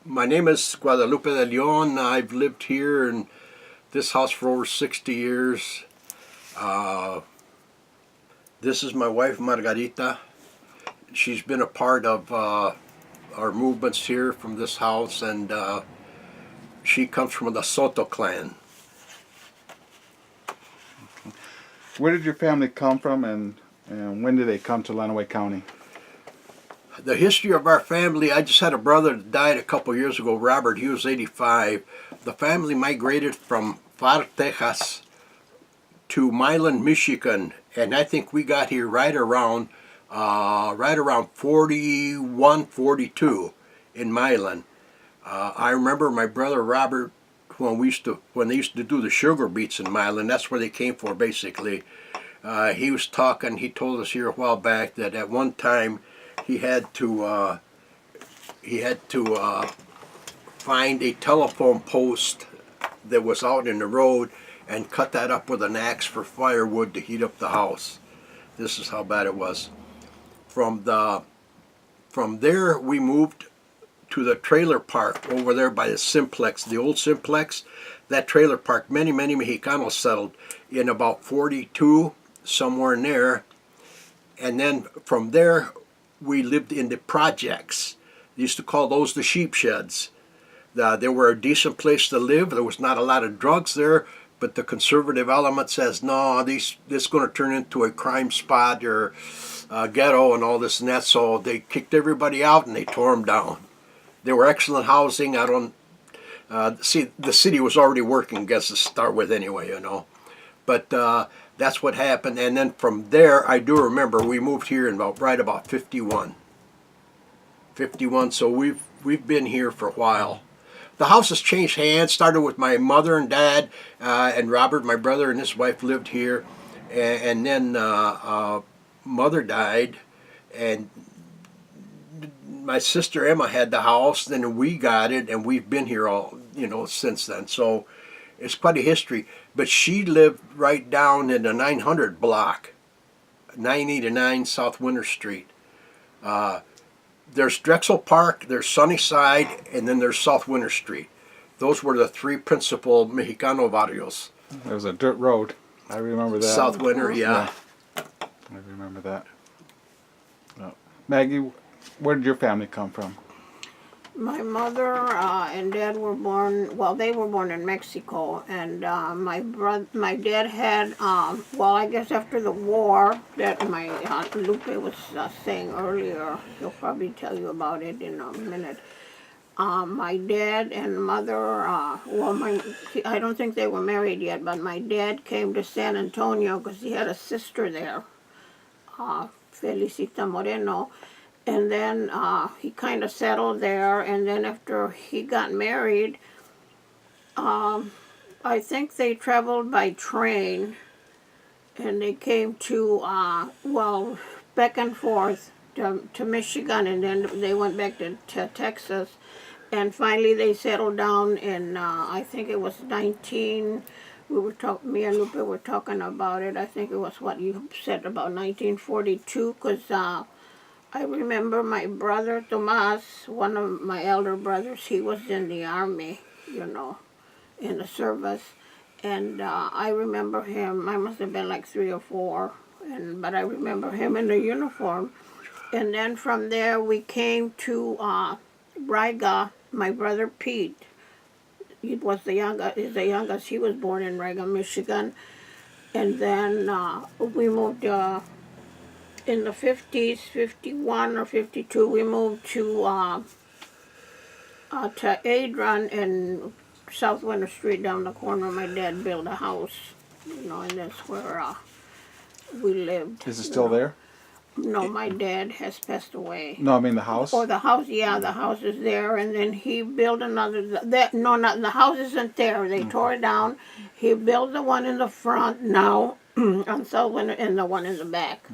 My name is Lupe Deleon. I've lived here in this house for over 60 years. This is my wife, Marguerita. She's been a part of our movements here from this house, and she comes from the Soto clan. Where did your family come from, and when did they come to Lenawee County? The history of our family, I just had a brother that died a couple years ago, Robert. He was 85. The family migrated from Far, Texas to Milan, Michigan, and I think we got here right around 41, 42 in Milan. I remember my brother Robert, when they used to do the sugar beets in Milan. That's where they came for, basically. He was talking. He told us here a while back that at one time he had to find a telephone post that was out in the road and cut that up with an axe for firewood to heat up the house. This is how bad it was. From there we moved to the trailer park over there by the Simplex, the old Simplex. That trailer park, many Mexicanos settled in about 42, somewhere in there. And then from there we lived in the projects. They used to call those the sheep sheds. They were a decent place to live. There was not a lot of drugs there, but the conservative element says, no, this is going to turn into a crime spot or ghetto and all this and that. So they kicked everybody out and they tore them down. They were excellent housing. I don't see, the city was already working, I guess, to start with anyway, you know. But that's what happened. And then from there, I do remember we moved here in right about 51. So we've been here for a while. The house has changed hands. Started with my mother and dad, and Robert, my brother, and his wife lived here. And then mother died, and my sister Emma had the house. Then we got it, and we've been here all, since then. So it's quite a history. But she lived right down in the 900 block, 989 South Winter Street. There's Drexel Park, there's Sunnyside, and then there's South Winter Street. Those were the three principal Mexicano barrios. There was a dirt road. I remember that. South Winter, yeah. I remember that. Maggie, where did your family come from? My mother and dad were born, well, they were born in Mexico, and my dad had, well, I guess after the war that my Aunt Lupe was saying earlier, he'll probably tell you about it in a minute. My dad and mother, well, I don't think they were married yet, but my dad came to San Antonio because he had a sister there, Felicita Moreno. And then he kind of settled there, and then after he got married, I think they traveled by train, and they came to, well, back and forth to Michigan, and then they went back to Texas, and finally they settled down in, I think it was me and Lupe were talking about it, I think it was what you said about 1942, because I remember my brother Tomas, one of my elder brothers, he was in the army, in the service. And I remember him, I must have been like 3 or 4, but I remember him in the uniform. And then from there we came to Riga, my brother Pete. He was the youngest, he was born in Riga, Michigan. And then we moved in the 50s, 51 or 52, we moved to Adron in South Winter Street down the corner. My dad built a house, and that's where we lived. Is it still there? No, my dad has passed away. No, I mean the house? Oh, the house, yeah, the house is there, and then he built another, the house isn't there. They tore it down. He built the one in the front now on South Winter, and the one in the back.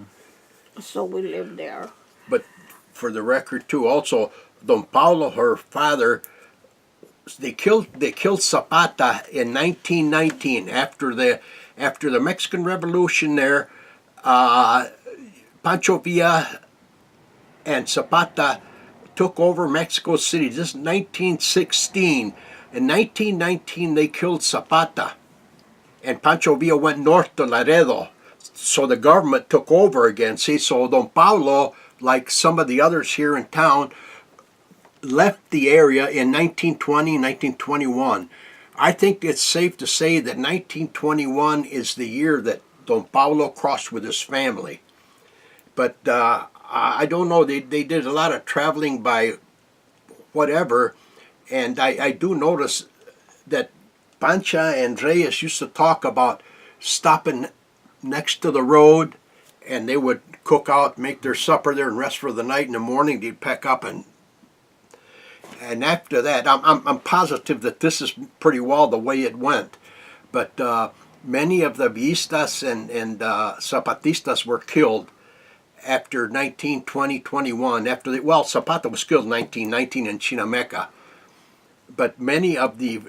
So we lived there. But for the record too, also Don Paulo, her father, they killed Zapata in 1919 after the Mexican Revolution. There, Pancho Villa and Zapata took over Mexico City. This is 1916. In 1919, they killed Zapata, and Pancho Villa went north to Laredo. So the government took over again. See, so Don Paulo, like some of the others here in town, left the area in 1920, 1921. I think it's safe to say that 1921 is the year that Don Paulo crossed with his family. But I don't know, they did a lot of traveling by whatever, and I do notice that Pancha and Reyes used to talk about stopping next to the road, and they would cook out, make their supper there, and rest for the night. In the morning, they'd pack up, and after that, I'm positive that this is pretty well the way it went. But many of the Villistas and Zapatistas were killed after 1920, 21. After Zapata was killed in 1919 in Chinameca. But many of the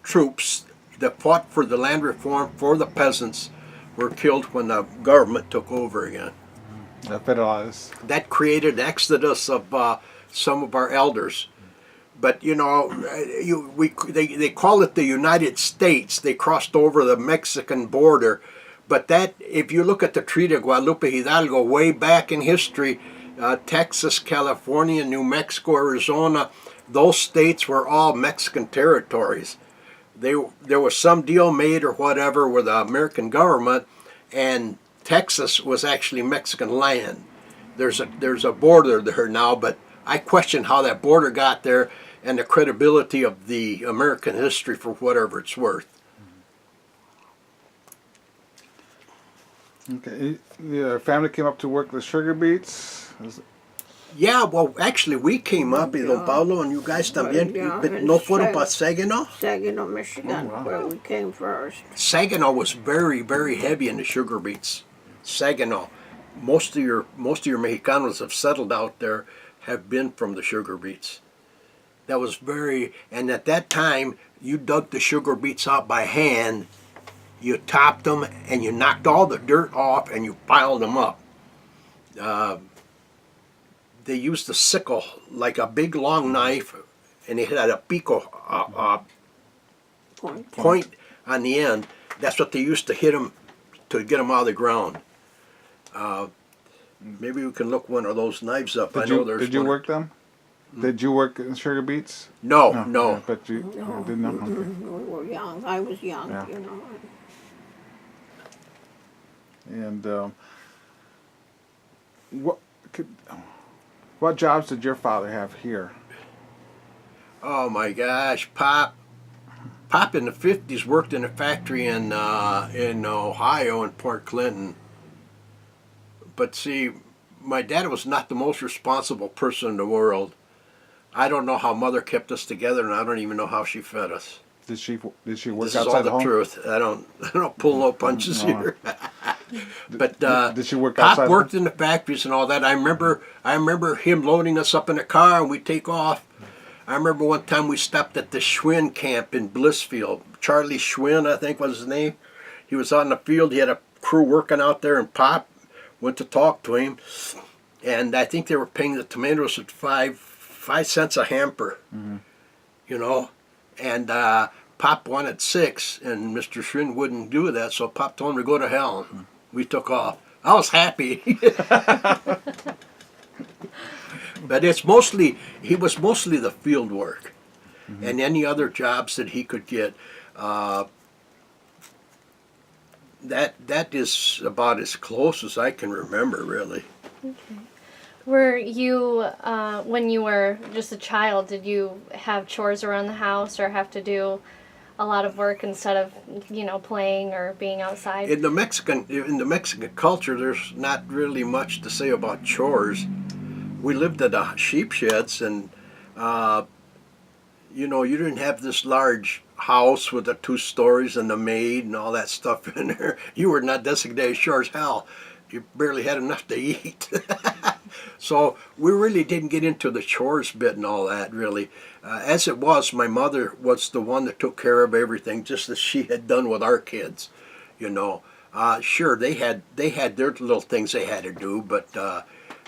troops that fought for the land reform for the peasants were killed when the government took over again. Federalized. That created an exodus of some of our elders. But you know, they call it the United States. They crossed over the Mexican border. But that, if you look at the Treaty of Guadalupe Hidalgo way back in history, Texas, California, New Mexico, Arizona, those states were all Mexican territories. There was some deal made or whatever with the American government, and Texas was actually Mexican land. There's a border there now, but I question how that border got there and the credibility of the American history for whatever it's worth. Okay, your family came up to work the sugar beets. Yeah, well, actually, we came up, Don Paulo, and you guys también, but no fueron para Saginaw? Saginaw, Michigan, where we came first. Saginaw was very, very heavy in the sugar beets. Saginaw. Most of your Mexicanos have settled out there have been from the sugar beets. That was and at that time, you dug the sugar beets out by hand, you topped them, and you knocked all the dirt off, and you piled them up. They used a sickle, like a big long knife, and it had a pico point on the end. That's what they used to hit them to get them out of the ground. Maybe we can look one of those knives up. Did you work them? Did you work in sugar beets? No. Yeah, but you didn't know. Okay. We were young. I was young, Yeah. you know. And what jobs did your father have here? Oh my gosh, Pop in the 50s worked in a factory in Ohio in Port Clinton. But see, my dad was not the most responsible person in the world. I don't know how Mother kept us together, and I don't even know how she fed us. Did she work This is outside all the the home? truth. I don't pull no punches here. But did she work Pop outside? worked in the factories and all that. I remember him loading us up in a car and we take off. I remember one time we stopped at the Schwinn camp in Blissfield. Charlie Schwinn, I think was his name. He was out in the field. He had a crew working out there, and Pop went to talk to him. And I think they were paying the tomatoes at 5 cents a hamper. Mm-hmm. You know, and Pop wanted 6, and Mr. Schwinn wouldn't do that, so Pop told him to go to hell. And we took off. I was happy. But he was mostly the field work, and any other jobs that he could get. That is about as close as I can remember, really. Okay. Were you, when you were just a child, did you have chores around the house or have to do a lot of work instead of, playing or being outside? In the Mexican culture, there's not really much to say about chores. We lived at the sheep sheds, and you didn't have this large house with the 2 stories and the maid and all that stuff in there. You were not designated sure as hell. You barely had enough to eat. So we really didn't get into the chores bit and all that, really. As it was, my mother was the one that took care of everything, just as she had done with our kids. Sure, they had their little things they had to do, but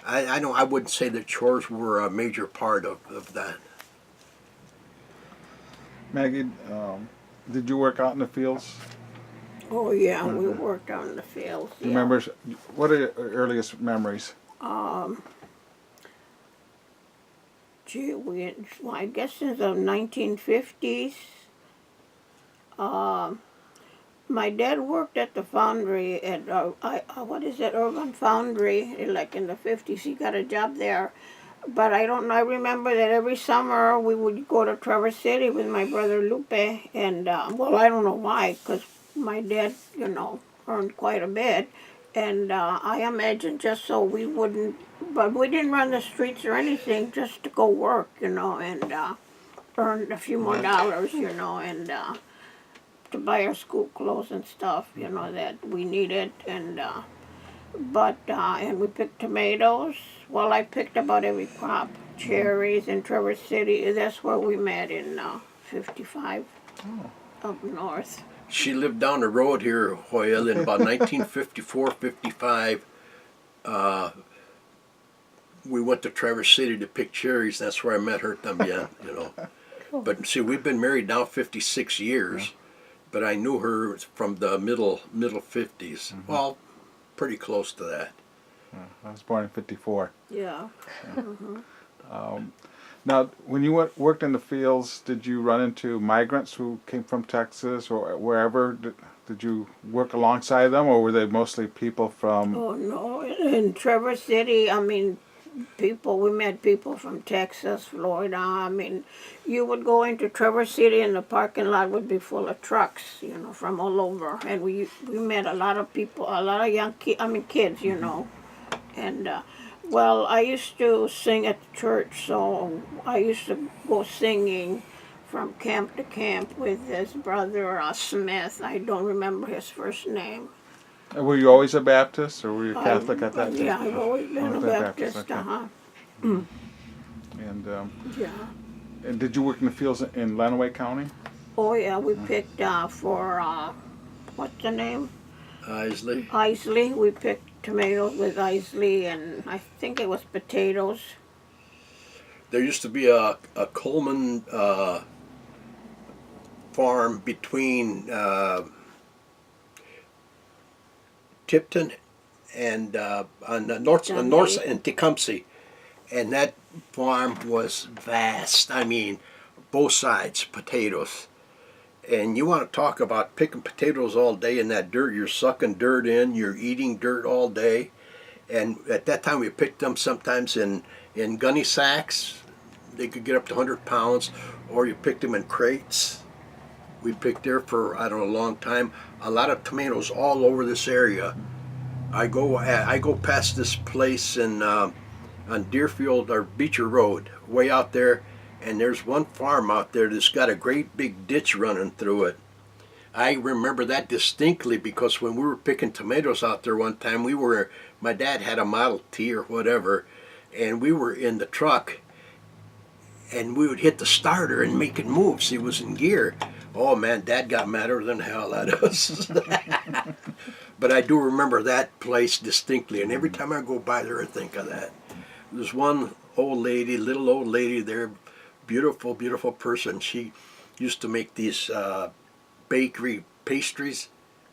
I wouldn't say that chores were a major part of that. Maggie, did you work out in the fields? Oh yeah, we worked out in the fields. Do you Yeah. remember, what are your earliest memories? Gee, well, I guess in the 1950s. My dad worked at the foundry at what is it, Urban Foundry, like in the 50s. He got a job there. But I don't know. I remember that every summer we would go to Traverse City with my brother Lupe, and well, I don't know why, because my dad, earned quite a bit, and I imagine just so we wouldn't, but we didn't run the streets or anything, just to go work, and earn a few more dollars, and to buy our school clothes and stuff, that we needed, and and we picked tomatoes. Well, I picked about every crop. Cherries in Traverse City. That's where we met in 55 up north. She lived down the road here, Hoyle, in about 1954, 55. We went to Traverse City to pick cherries. That's where I met her también, Cool. But see, we've been married now 56 years, but I knew her from the middle 50s. Well, pretty close to that. I was born in 54. Yeah. Now, when you worked in the fields, did you run into migrants who came from Texas or wherever? Did you work alongside them, or were they mostly people from... Oh, no. In Traverse City, we met people from Texas, Florida. You would go into Traverse City and the parking lot would be full of trucks, from all over. And we met a lot of people, a lot of young kids, And, well, I used to sing at the church, so I used to go singing from camp to camp with his brother Smith. I don't remember his first name. Were you always a Baptist, or were you Catholic at that time? Yeah, I've always been a Baptist, okay. And, Yeah. and did you work in the fields in Lenawee County? Oh, yeah, we picked for, what's the name? Isley. Isley. We picked tomatoes with Isley, and I think it was potatoes. There used to be a Coleman farm between Tipton and on the north and Tecumseh, and that farm was vast. Both sides potatoes. And you want to talk about picking potatoes all day in that dirt. You're sucking dirt in. You're eating dirt all day. And at that time, we picked them sometimes in gunny sacks. They could get up to 100 pounds. Or you picked them in crates. We picked there for, a long time. A lot of tomatoes all over this area. I go past this place on Deerfield or Beecher Road, way out there. And there's one farm out there that's got a great big ditch running through it. I remember that distinctly because when we were picking tomatoes out there one time, my dad had a Model T or whatever, and we were in the truck, and we would hit the starter and make it move. See, it was in gear. Oh man, Dad got madder than hell at us. But I do remember that place distinctly, and every time I go by there, I think of that. There's one little old lady there, beautiful, beautiful person. She used to make these bakery pastries,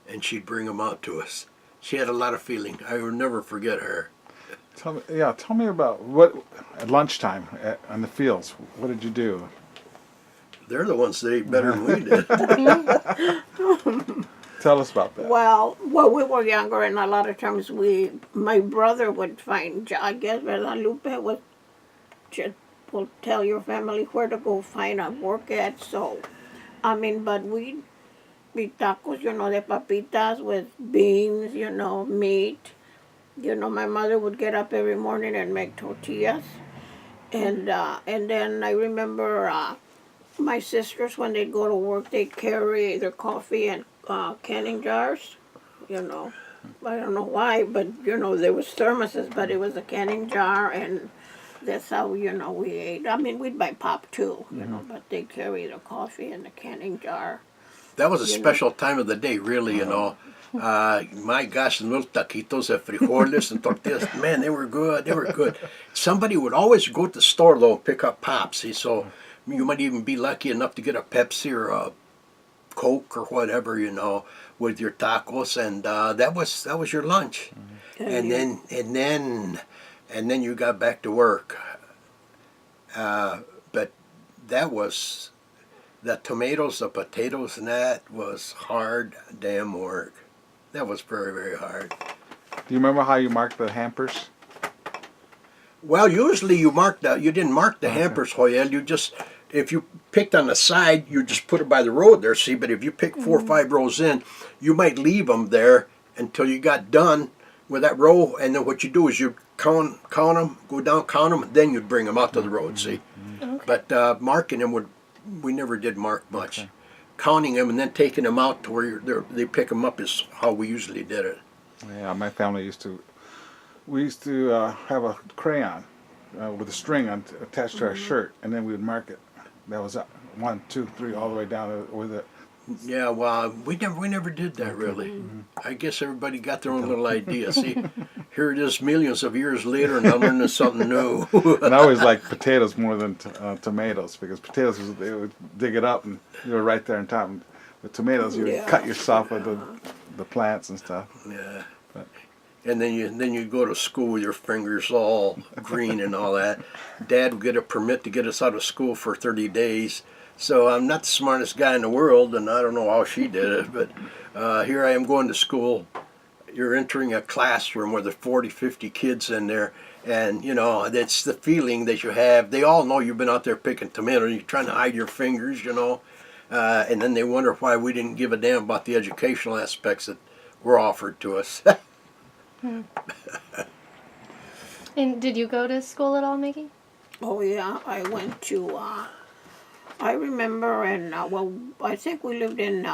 and she'd bring them out to us. She had a lot of feeling. I will never forget her. Tell me about what at lunchtime on the fields. What did you do? They're the ones that ate better than we did. Tell us about that. Well, we were younger, and a lot of times my brother would find, I guess, Lupe will tell your family where to go find a work at. So, but we'd eat tacos, de papitas with beans, meat. My mother would get up every morning and make tortillas. And then I remember my sisters, when they'd go to work, they'd carry their coffee in canning jars, I don't know why, but, there was thermoses, but it was a canning jar, and that's how, we ate. We'd buy pop too, but they'd carry their coffee in the canning jar. That was a special time of the day, really, My gosh, the little taquitos of frijoles and tortillas, man, they were good. They were good. Somebody would always go to the store though and pick up pops. See, so you might even be lucky enough to get a Pepsi or a Coke or whatever, you know, with your tacos, and that was your lunch. And then you got back to work. But that was the tomatoes, the potatoes, and that was hard damn work. That was very, very hard. Do you remember how you marked the hampers? Well, usually you didn't mark the hampers, Joel. You just, if you picked on the side, you just put it by the road there, see. But if you pick 4 or 5 rows in, you might leave them there until you got done with that row, and then what you do is you count them, go down, count them, and then you'd bring them out to the road, see. Okay. But marking them we never did mark much. Okay. Counting them and then taking them out to where they pick them up is how we usually did it. Yeah, my family we used to have a crayon with a string attached to our shirt, and then we would mark it. That was 1, 2, 3, all the way down with it. Yeah, well, we never did that really. I guess everybody got their own little idea. See, here it is, millions of years later, and I'm learning something new. And I always liked potatoes more than tomatoes, because potatoes they would dig it up and you were right there in time. With tomatoes, you would cut yourself with the plants and stuff. Yeah. And then you go to school with your fingers all green and all that. Dad would get a permit to get us out of school for 30 days. So I'm not the smartest guy in the world, and I don't know how she did it, but here I am going to school. You're entering a classroom where there's 40, 50 kids in there, and, you know, that's the feeling that you have. They all know you've been out there picking tomatoes. You're trying to hide your fingers, you know, and then they wonder why we didn't give a damn about the educational aspects that were offered to us. And did you go to school at all, Maggie? Oh yeah, I went to. I remember, and well, I think we lived in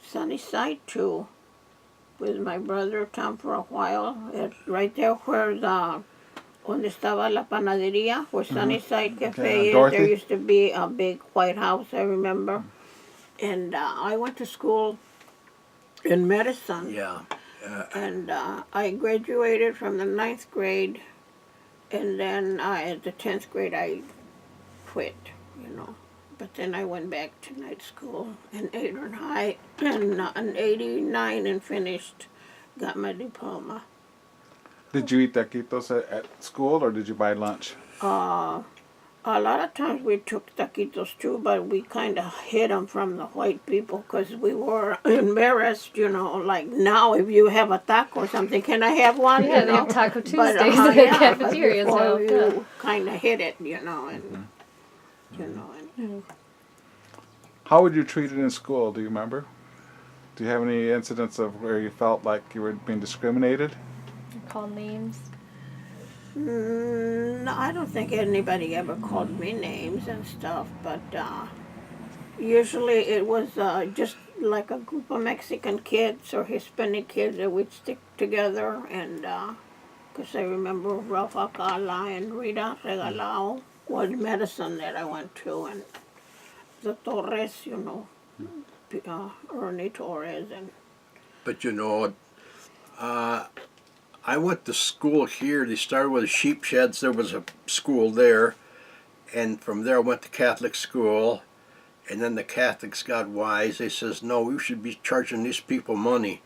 Sunnyside too, with my brother Tom for a while. Right there where donde estaba la panadería, where Sunnyside Cafe is, there used to be a big white house. I remember, and I went to school in medicine. Yeah. And I graduated from the 9th grade, and then at the 10th grade I quit, you know. But then I went back to night school in Adrian High in 89 and finished, got my diploma. Did you eat taquitos at school, or did you buy lunch? A lot of times we took taquitos too, but we kind of hid them from the white people because we were embarrassed, you know. Like now, if you have a taco or something, can I have one? Yeah, you they know? have Taco Tuesdays But, in the cafeteria. Before So you kind of hid it, you know, and you know. And, How would you treat it in school? Do you remember? Do you have any incidents of where you felt like you were being discriminated? called names. No, I don't think anybody ever called me names and stuff, but usually it was just like a group of Mexican kids or Hispanic kids that would stick together, and because I remember Ralph Alcala and Rita Regalao was medicine that I went to, and the Torres, you know, Ernie Torres. And But you know, I went to school here. They started with the sheep sheds. There was a school there. And from there I went to Catholic school. And then the Catholics got wise. They says, no, we should be charging these people money.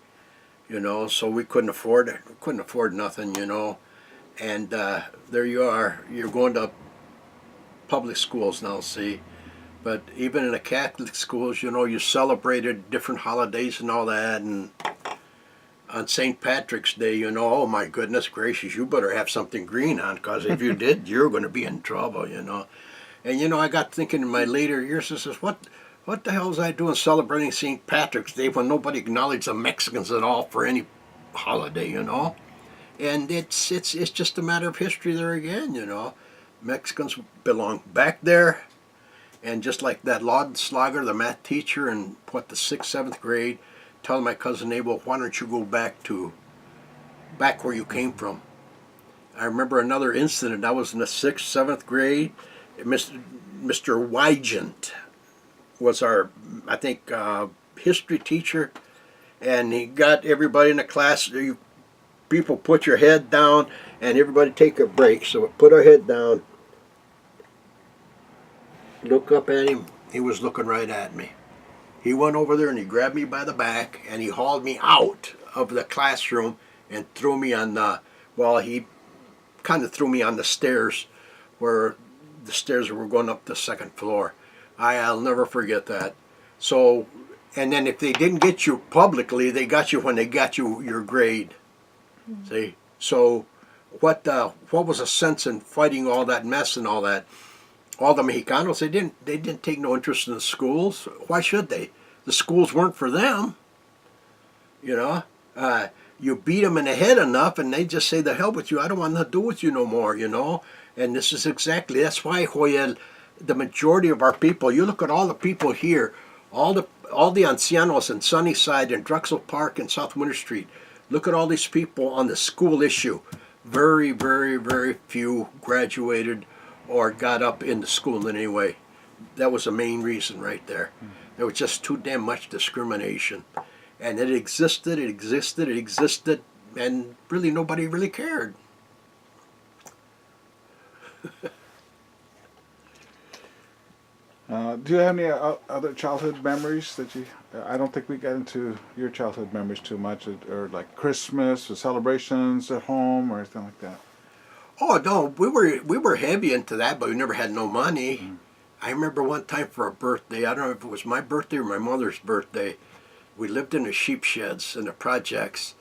You know, so we couldn't afford it. We couldn't afford nothing, you know. And there you are. You're going to public schools now, see. But even in the Catholic schools, you know, you celebrated different holidays and all that. And on St. Patrick's Day, you know, oh my goodness gracious, you better have something green on, because if you did, you're going to be in trouble, you know. And, you know, I got thinking in my later years, I says, what the hell was I doing celebrating St. Patrick's Day when nobody acknowledged the Mexicans at all for any holiday, you know? And it's just a matter of history there again, you know. Mexicans belong back there. And just like that Laudenslager, the math teacher in, the 6th, 7th grade, telling my cousin Abel, why don't you go back where you came from? I remember another incident. I was in the 6th, 7th grade. Mr. Wygant was our, I think, history teacher. and he got everybody in the class. You people put your head down, and everybody take a break. So we put our head down. Look up at him. He was looking right at me. He went over there and he grabbed me by the back and he hauled me out of the classroom and threw me on the, well, he kind of threw me on the stairs where the stairs were going up the second floor. I'll never forget that. So, and then if they didn't get you publicly, they got you when they got you your grade. Mm-hmm. See? So what was the sense in fighting all that mess and all that? All the Mexicanos, they didn't take no interest in the schools. Why should they? The schools weren't for them. You know, you beat them in the head enough, and they just say, "The hell with you! I don't want nothing to do with you no more." You know, and this is that's why Joel, the majority of our people. You look at all the people here, all the ancianos in Sunnyside and Drexel Park and South Winter Street. Look at all these people on the school issue. Very, very, very few graduated or got up into school in any way. That was the main reason right there. There was just too damn much discrimination. And it existed, and really nobody really cared. Do you have any other childhood memories that you... I don't think we got into your childhood memories too much, or like Christmas or celebrations at home or anything like that. Oh no, we were heavy into that, but we never had no money. Mm. I remember one time for a birthday, I don't know if it was my birthday or my mother's birthday, we lived in the sheep sheds in the projects.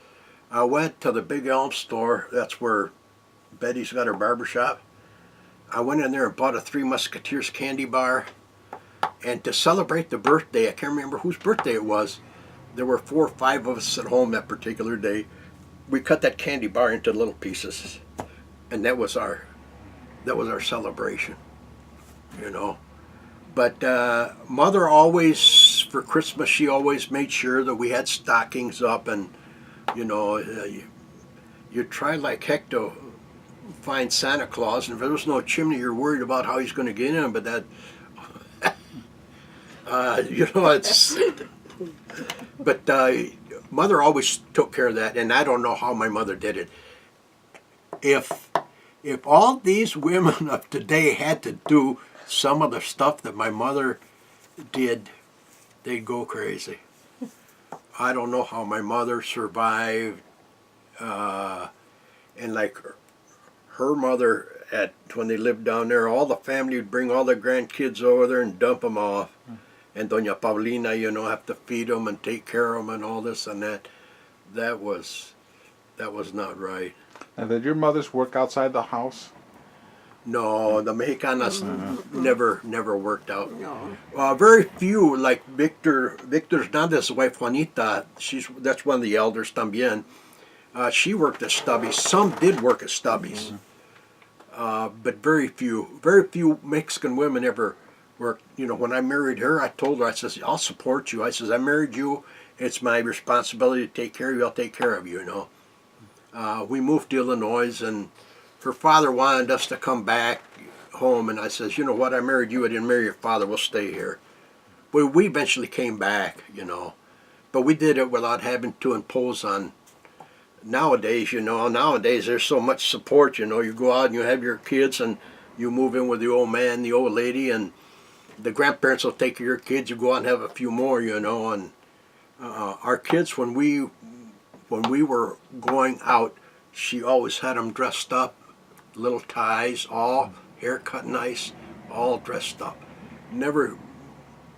I went to the Big Elm store, that's where Betty's got her barber shop. I went in there and bought a Three Musketeers candy bar. And to celebrate the birthday, I can't remember whose birthday it was, there were 4 or 5 of us at home that particular day. We cut that candy bar into little pieces. And that was our celebration, you know. But Mother always, for Christmas, she always made sure that we had stockings up, and you know, you try like heck to find Santa Claus, and if there was no chimney, you're worried about how he's going to get in. But that, you know, it's. But Mother always took care of that, and I don't know how my mother did it. If all these women of today had to do some of the stuff that my mother did, they'd go crazy. I don't know how my mother survived. And like her mother, when they lived down there, all the family would bring all the grandkids over there and dump them off. And Doña Paulina, you know, have to feed them and take care of them and all this and that. That was not right. And did your mothers work outside the house? No, the Mexicanas never worked out. No. Very few, like Victor Hernandez's wife Juanita. That's one of the elders también. She worked at Stubby's. Some did work at Stubby's, but very few Mexican women ever worked. You know, when I married her, I told her, I says, "I'll support you." I says, "I married you. It's my responsibility to take care of you. I'll take care of you." You know. We moved to Illinois, and her father wanted us to come back home, and I says, "You know what, I married you, I didn't marry your father, we'll stay here." But we eventually came back, you know. But we did it without having to impose on, nowadays, you know, there's so much support, you know. You go out and you have your kids, and you move in with the old man, the old lady, and the grandparents will take care of your kids. You go out and have a few more, you know. And our kids, when we were going out, she always had them dressed up, little ties, all haircut nice, all dressed up. Never,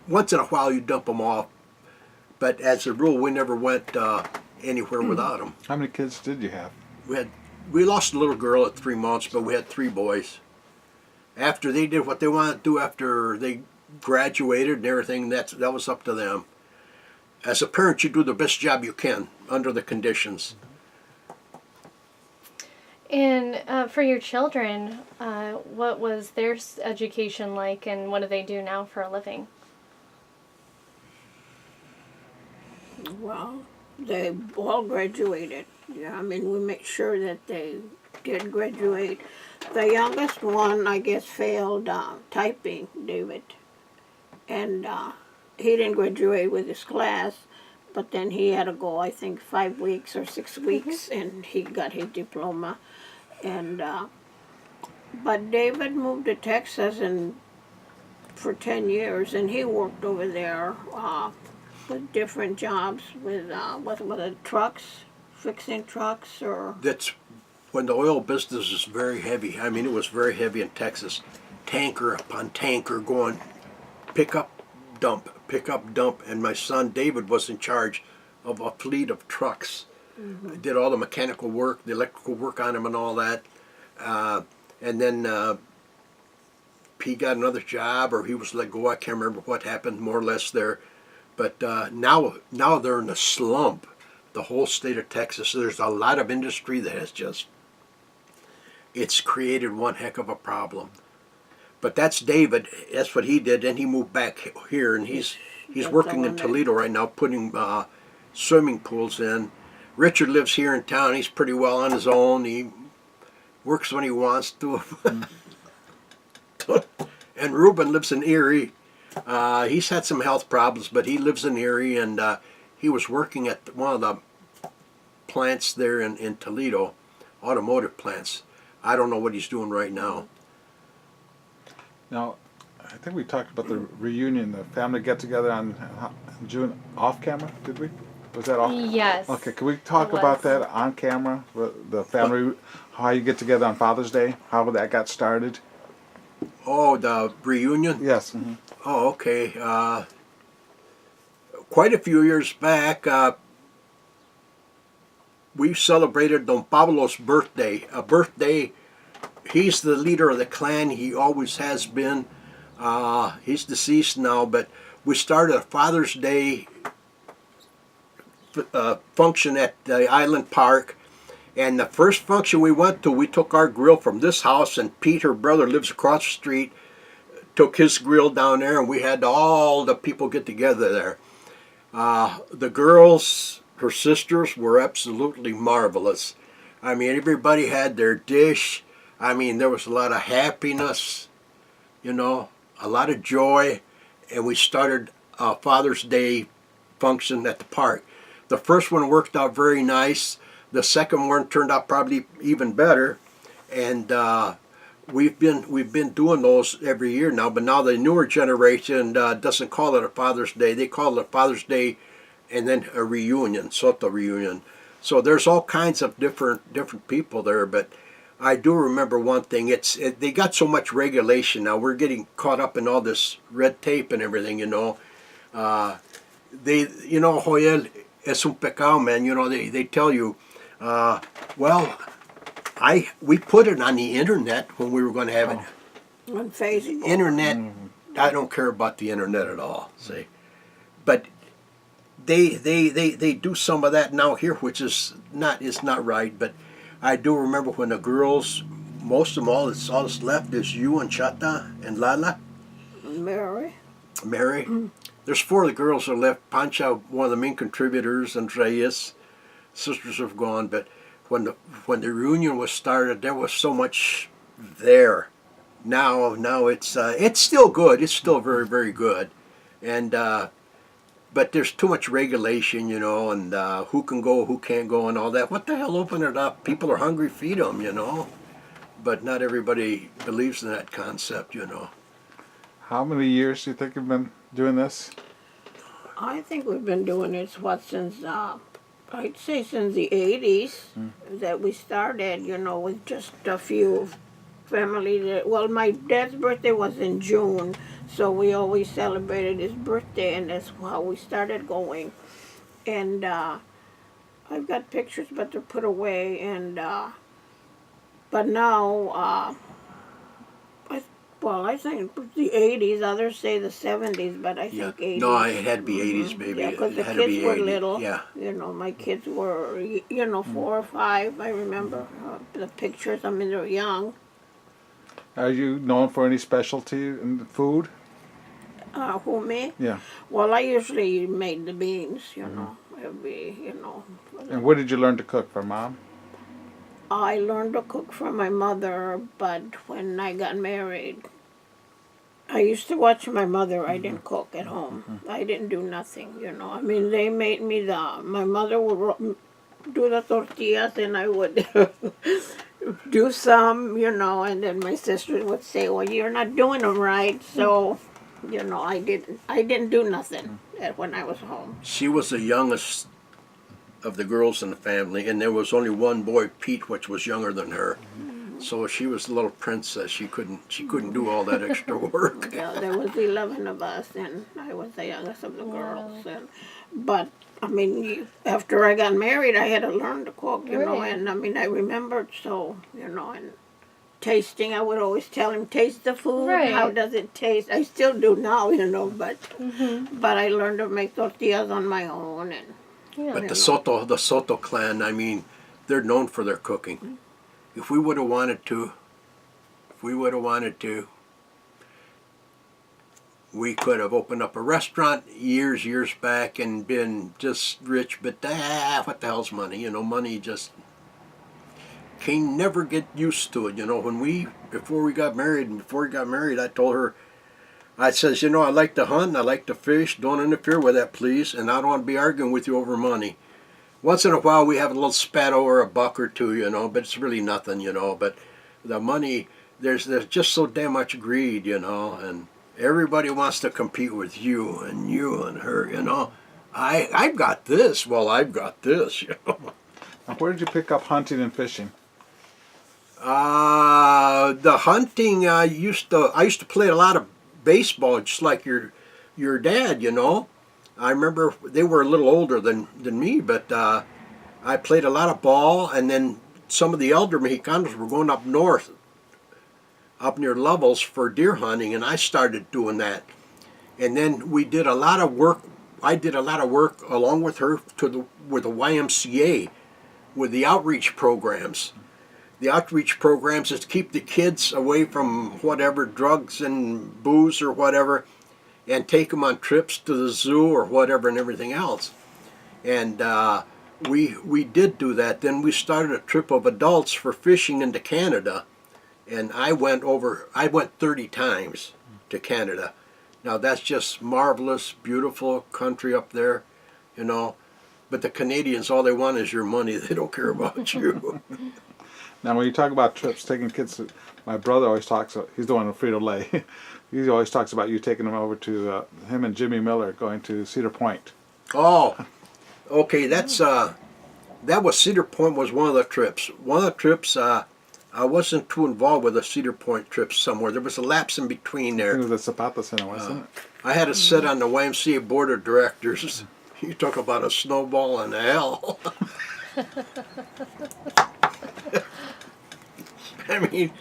once in a while you dump them off, but as a rule we never went anywhere without them. How many kids did you have? We lost a little girl at 3 months, but we had 3 boys. After they did what they wanted to do, after they graduated and everything, that was up to them. As a parent, you do the best job you can under the conditions. And for your children, what was their education like, and what do they do now for a living? Well, they all graduated. Yeah, I mean, we make sure that they did graduate. The youngest one, I guess, failed typing, David. And he didn't graduate with his class. but then he had to go, I think, 5 weeks or 6 weeks, and he got his diploma. And but David moved to Texas and for 10 years, and he worked over there with different jobs with the trucks, fixing trucks or. That's when the oil business is very heavy. I mean, it was very heavy in Texas. Tanker upon tanker going pick up, dump, pick up, dump. And my son David was in charge of a fleet of trucks. Did all the mechanical work, the electrical work on them and all that. And then he got another job, or he was let go. I can't remember what happened more or less there. But now they're in a slump. The whole state of Texas. There's a lot of industry that has just, it's created one heck of a problem. But that's David. That's what he did. Then he moved back here, and he's working in Toledo right now, putting swimming pools in. Richard lives here in town. He's pretty well on his own. He works when he wants to. And Reuben lives in Erie. He's had some health problems, but he lives in Erie, and he was working at one of the plants there in Toledo, automotive plants. I don't know what he's doing right now. Now, I think we talked about the reunion, the family get-together on June off camera, did we? Was that off? Yes. Okay, can we talk It about was. that on camera? The family, how you get together on Father's Day, how that got started? Oh, the reunion? Yes. Mm-hmm. Oh, okay. Quite a few years back, we celebrated Don Pablo's birthday. A birthday, he's the leader of the clan. He always has been. He's deceased now, but we started a Father's Day function at the Island Park. And the first function we went to, we took our grill from this house, and Pete, her brother, lives across the street, took his grill down there, and we had all the people get together there. The girls, her sisters, were absolutely marvelous. I mean, everybody had their dish. I mean, there was a lot of happiness, you know, a lot of joy, and we started a Father's Day function at the park. The first one worked out very nice. The second one turned out probably even better, and we've been doing those every year now. But now the newer generation doesn't call it a Father's Day; they call it a Father's Day, and then a reunion, Soto reunion. So there's all kinds of different people there. But I do remember one thing: they got so much regulation now. We're getting caught up in all this red tape and everything. You know, Joel, es un pecado, man. You know, they tell you. Well, we put it on the internet when we were going to have it. On Facebook. Internet, I don't care about the internet at all. See, but they do some of that now here, which is not right. But I do remember when the girls, most of them, all that's left is you and Chata and Lala. Mary. There's 4 of the girls that are left. Pancha, one of the main contributors, and Reyes. Sisters have gone, but when the reunion was started, there was so much there. Now it's still good. It's still very, very good, and but there's too much regulation, you know, and who can go, who can't go, and all that. What the hell? Open it up. People are hungry. Feed them, you know. But not everybody believes in that concept, you know. How many years do you think you've been doing this? I think we've been doing it since I'd say since the 80s that we started, you know, with just a few families. Well, my dad's birthday was in June, so we always celebrated his birthday, and that's how we started going. And I've got pictures, but they're put away, and but now, I think the 80s, others say the 70s, but I think 80s. No, it had to be 80s, baby. Yeah, because the It had to be kids were 80s. little. Yeah. You know, my kids were, 4 or 5, I remember the pictures. I mean, they're young. Are you known for any specialty in the food? Who, me? Yeah. Well, I usually made the beans, you know, And where did you learn to cook from, Mom? I learned to cook from my mother, but when I got married, I used to watch my mother. I didn't cook at home. I didn't do nothing, you know. I mean, they made me my mother would do the tortillas and I would do some, you know, and then my sisters would say, well, you're not doing them right. So, you know, I didn't do nothing when I was home. She was the youngest of the girls in the family, and there was only one boy, Pete, which was younger than her. So she was the little princess. She couldn't do all that extra work. Yeah, there was 11 of us, and I was the youngest of the girls. And, but I mean, after I got married, I had to learn to cook, you know. Right. And I mean, I remembered, so you know, and tasting, I would always tell him, taste the food. Right. How does it taste? I still do now, you know, but I learned to make tortillas on my own, and Yeah. But the Soto clan, I mean, they're known for their cooking. If we would have wanted to, we could have opened up a restaurant years back and been just rich, but what the hell's money? You know, money just can never get used to it. You know, before we got married, I told her, I says, you know, I like to hunt, I like to fish, don't interfere with that, please, and I don't want to be arguing with you over money. Once in a while we have a little spat over a buck or two, you know, but it's really nothing, you know, but the money, there's just so damn much greed, you know, and everybody wants to compete with you and her, you know. I've got this, well, I've got this, you know. Now, where did you pick up hunting and fishing? The hunting, I used to play a lot of baseball, just like your dad, you know. I remember they were a little older than me, but I played a lot of ball, and then some of the elder Mexicanos were going up north, up near Lovell's for deer hunting, and I started doing that. And then we did a lot of work. I did a lot of work along with her with the YMCA, with the outreach programs. The outreach programs is to keep the kids away from whatever drugs and booze or whatever, and take them on trips to the zoo or whatever and everything else. And we did do that. Then we started a trip of adults for fishing into Canada, and I went 30 times to Canada. Now that's just marvelous, beautiful country up there, you know. But the Canadians, all they want is your money. They don't care about you. Now, when you talk about trips, taking kids to, my brother always talks, he's the one in Frito-Lay. He always talks about you taking him over to, him and Jimmy Miller going to Cedar Point. Oh, okay, that was Cedar Point was one of the trips. One of the trips, I wasn't too involved with the Cedar Point trip somewhere. There was a lapse in between I there. think it was the Zapata Center, wasn't it? I had to sit on the YMCA board of directors. You talk about a snowball in hell. I mean,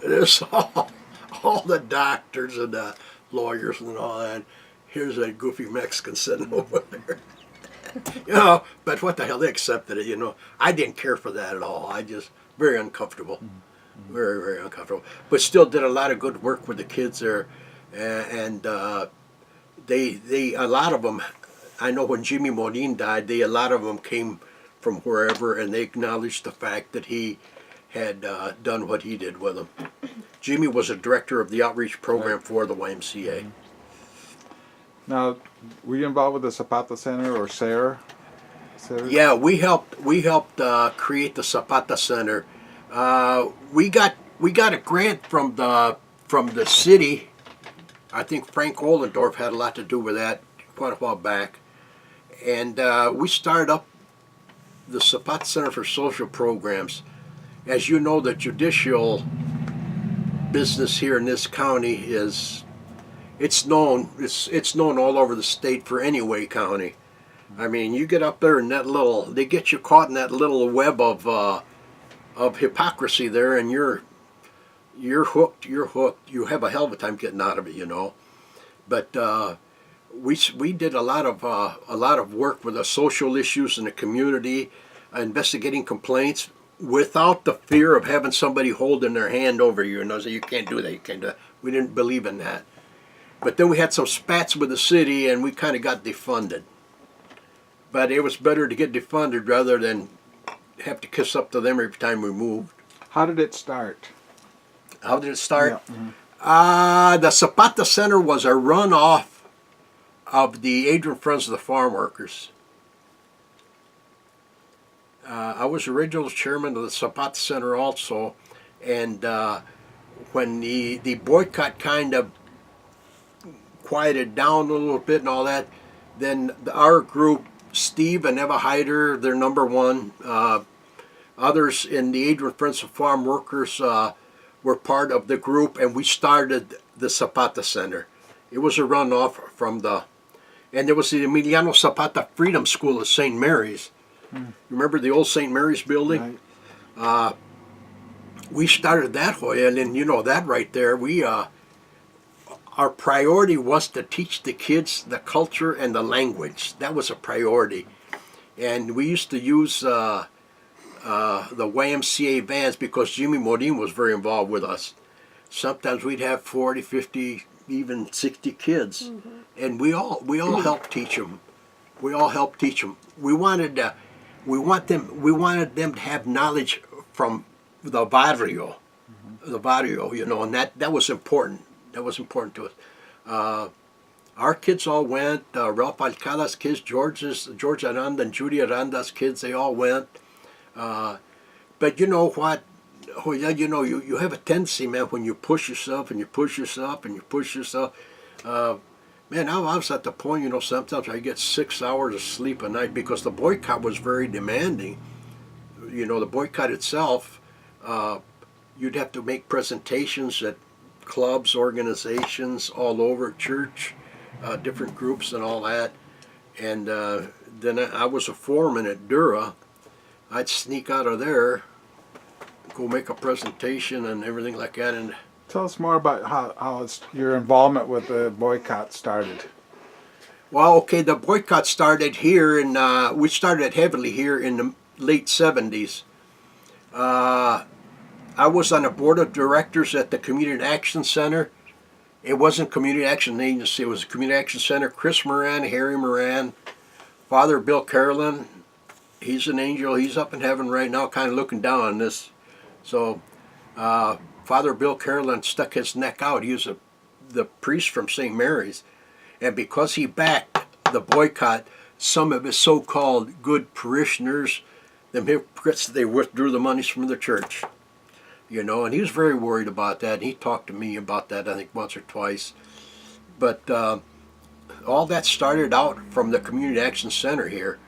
there's all the doctors and the lawyers and all that. Here's that goofy Mexican sitting over there. You know, but what the hell, they accepted it, you know. I didn't care for that at all. I just, very uncomfortable. Very, very uncomfortable. But still did a lot of good work with the kids there. And they a lot of them, I know when Jimmy Morin died, a lot of them came from wherever, and they acknowledged the fact that he had done what he did with them. Jimmy was a director of the outreach program for the YMCA. Now, were you involved with the Zapata Center or SARE? Yeah, we helped create the Zapata Center. We got a grant from the city. I think Frank Oldendorf had a lot to do with that quite a while back, and we started up the Zapata Center for Social Programs. As you know, the judicial business here in this county is it's known all over the state for any way county. I mean, you get up there in that they get you caught in that little web of hypocrisy there, and you're hooked. You have a hell of a time getting out of it, you know. But we did a lot of work with the social issues in the community, investigating complaints without the fear of having somebody holding their hand over you and say you can't do that, you can't do that. We didn't believe in that. But then we had some spats with the city, and we kind of got defunded. But it was better to get defunded rather than have to kiss up to them every time we moved. How did it start? How did it start? Yeah. The Zapata Center was a runoff of the Adrian Friends of the Farm Workers. I was original chairman of the Zapata Center also, and when the boycott kind of quieted down a little bit and all that, then our group, Steve and Eva Hyder, they're number one. Others in the Adrian Friends of Farm Workers were part of the group, and we started the Zapata Center. It was a runoff from and there was the Emiliano Zapata Freedom School at St. Mary's. Remember the old St. Mary's building? Right. We started that way, and then you know that right there, our priority was to teach the kids the culture and the language. That was a priority, and we used to use the YMCA vans because Jimmy Morin was very involved with us. Sometimes we'd have 40, 50, even 60 kids, and we all helped teach them. We all helped teach them. We wanted them to have knowledge from the barrio, you know, and that was important. That was important to us. Our kids all went. Ralph Alcala's kids, George Aranda and Judy Aranda's kids, they all went. But you know what? Oh yeah, you know, you have a tendency, man, when you push yourself and you push yourself and you push yourself. Man, I was at the point, you know, sometimes I get 6 hours of sleep a night because the boycott was very demanding. You know, the boycott itself, you'd have to make presentations at clubs, organizations all over, church, different groups and all that. And then I was a foreman at Dura. I'd sneak out of there, go make a presentation and everything like that. And Tell us more about how your involvement with the boycott started. well, okay, the boycott started here, and we started heavily here in the late 70s. I was on the board of directors at the Community Action Center. It wasn't Community Action Agency, it was Community Action Center. Chris Moran, Harry Moran, Father Bill Carolyn, he's an angel. He's up in heaven right now, kind of looking down on this. So, Father Bill Carolyn stuck his neck out. He was the priest from St. Mary's. And because he backed the boycott, some of his so-called good parishioners, them hypocrites, they withdrew the monies from the church. You know, and he was very worried about that. And he talked to me about that, I think, once or twice. But all that started out from the Community Action Center here.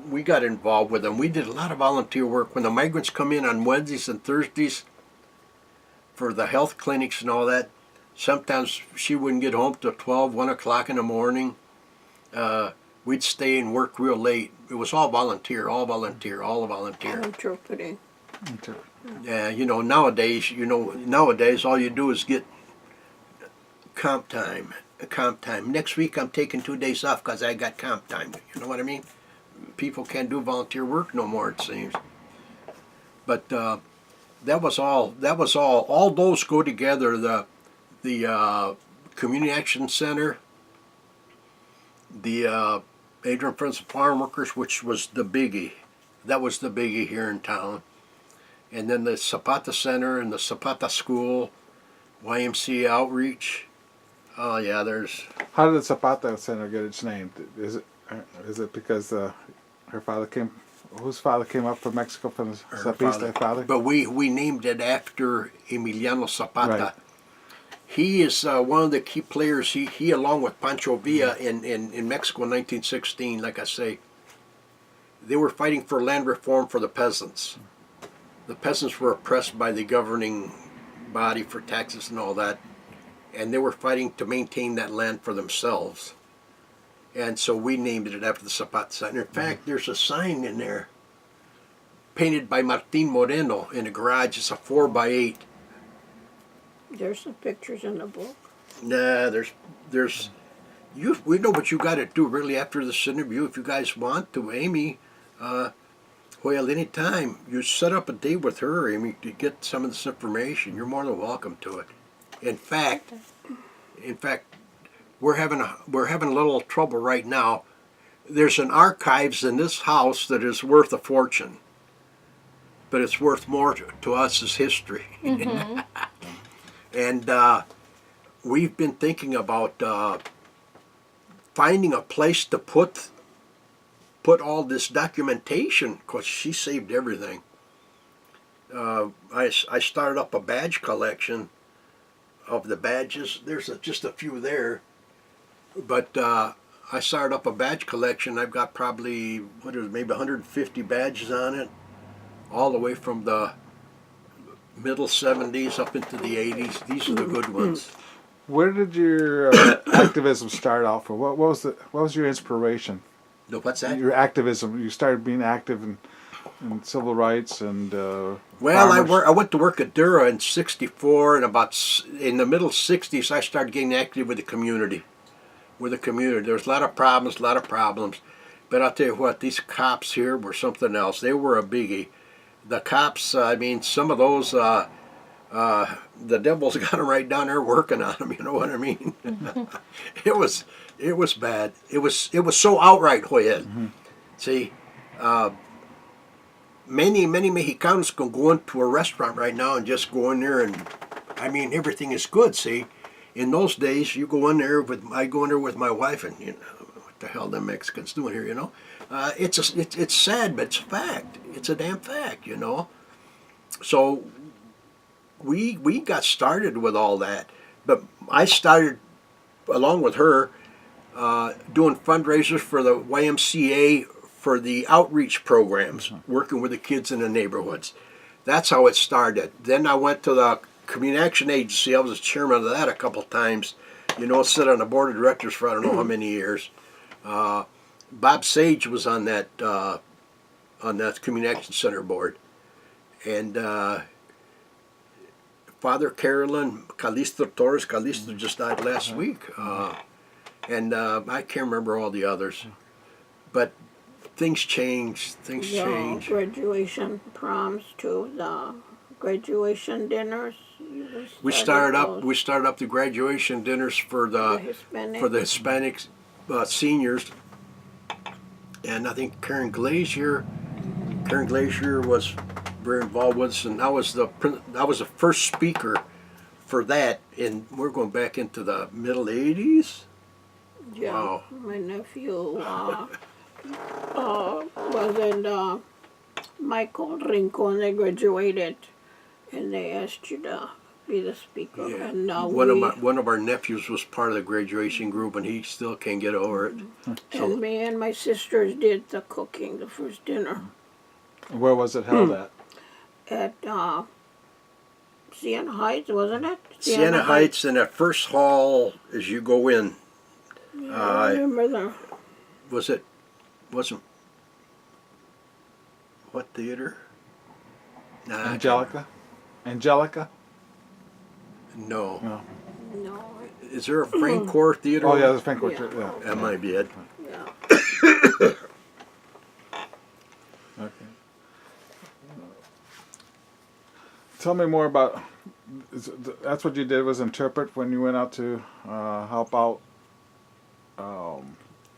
We got involved with them. We did a lot of volunteer work. When the migrants come in on Wednesdays and Thursdays for the health clinics and all that, sometimes she wouldn't get home till 12, 1 o'clock in the morning. We'd stay and work real late. It was all volunteer. Interpreting. Yeah, you know, nowadays all you do is get comp time. Next week I'm taking 2 days off because I got comp time. You know what I mean? People can't do volunteer work no more, it seems. But that was all. All those go together. The Community Action Center, the Adrian Friends of Farm Workers, which was the biggie. That was the biggie here in town. And then the Zapata Center and the Zapata School, YMCA Outreach. Oh yeah, there's. How did the Zapata Center get its name? Is it because her father came? Whose father came up from Mexico from the Zapista father? But we named it after Emiliano Zapata. Right. He is one of the key players. He along with Pancho Villa in Mexico in 1916, like I say, they were fighting for land reform for the peasants. The peasants were oppressed by the governing body for taxes and all that, and they were fighting to maintain that land for themselves. And so we named it after the Zapata Center. In fact, there's a sign in there painted by Martin Moreno in a garage. It's a 4x8. There's some pictures in the book. Nah, we know what you got to do really after this interview. If you guys want to, Amy, well, anytime you set up a date with her, Amy, to get some of this information, you're more than welcome to it. In fact, we're having a little trouble right now. There's an archives in this house that is worth a fortune, but it's worth more to us as history. Mm-hmm. And we've been thinking about finding a place to put all this documentation, because she saved everything. I started up a badge collection of the badges. There's just a few there, but I started up a badge collection. I've got probably maybe 150 badges on it, all the way from the middle 70s up into the 80s. These are the good ones. Where did your activism start off? For what was your inspiration? No, what's that? Your activism. You started being active in civil rights and. Well, farmers. I went to work at Dura in '64, and in the middle '60s, I started getting active with the community. There was a lot of problems. But I'll tell you what, these cops here were something else. They were a biggie. The cops, I mean, some of those, the devil's got them right down there working on them. You know what I mean? It was bad. It was so outright, Joel. See, many Mexicanos can go into a restaurant right now and just go in there and, I mean, everything is good. See, in those days, I go in there with my wife, and you know, what the hell them Mexicans doing here? You know, it's sad, but it's a fact. It's a damn fact. You know, so we got started with all that, but I started along with her doing fundraisers for the YMCA for the outreach programs, working with the kids in the neighborhoods. That's how it started. Then I went to the Community Action Agency. I was the chairman of that a couple times. You know, sit on the board of directors for I don't know how many years. Bob Sage was on that Community Action Center board, and Father Carolyn Calisto Torres. Calisto just died last week, and I can't remember all the others, but things change. Things change. Graduation proms too. The graduation dinners. We started up the graduation dinners for the Hispanic seniors, and I think Karen Glazier was very involved with us, and I was the first speaker for that, and we're going back into the middle 80s. Yeah, wow. My nephew was in Michael Rincon. They graduated, and they asked you to be the speaker. Yeah. And one of our nephews was part of the graduation group, and he still can't get over it. So, and me and my sisters did the cooking, the first dinner. Where was it held at? At Siena Heights, wasn't it? Siena Heights, and that first hall as you go in. Yeah, I remember that. Wasn't what theater? Nah, Angelica? No. No. Is there a Frank Core theater? Oh yeah, there's Frank Core. Yeah. Yeah. That might be it. Yeah. Okay. Tell me more about. That's what you did, was interpret when you went out to help out.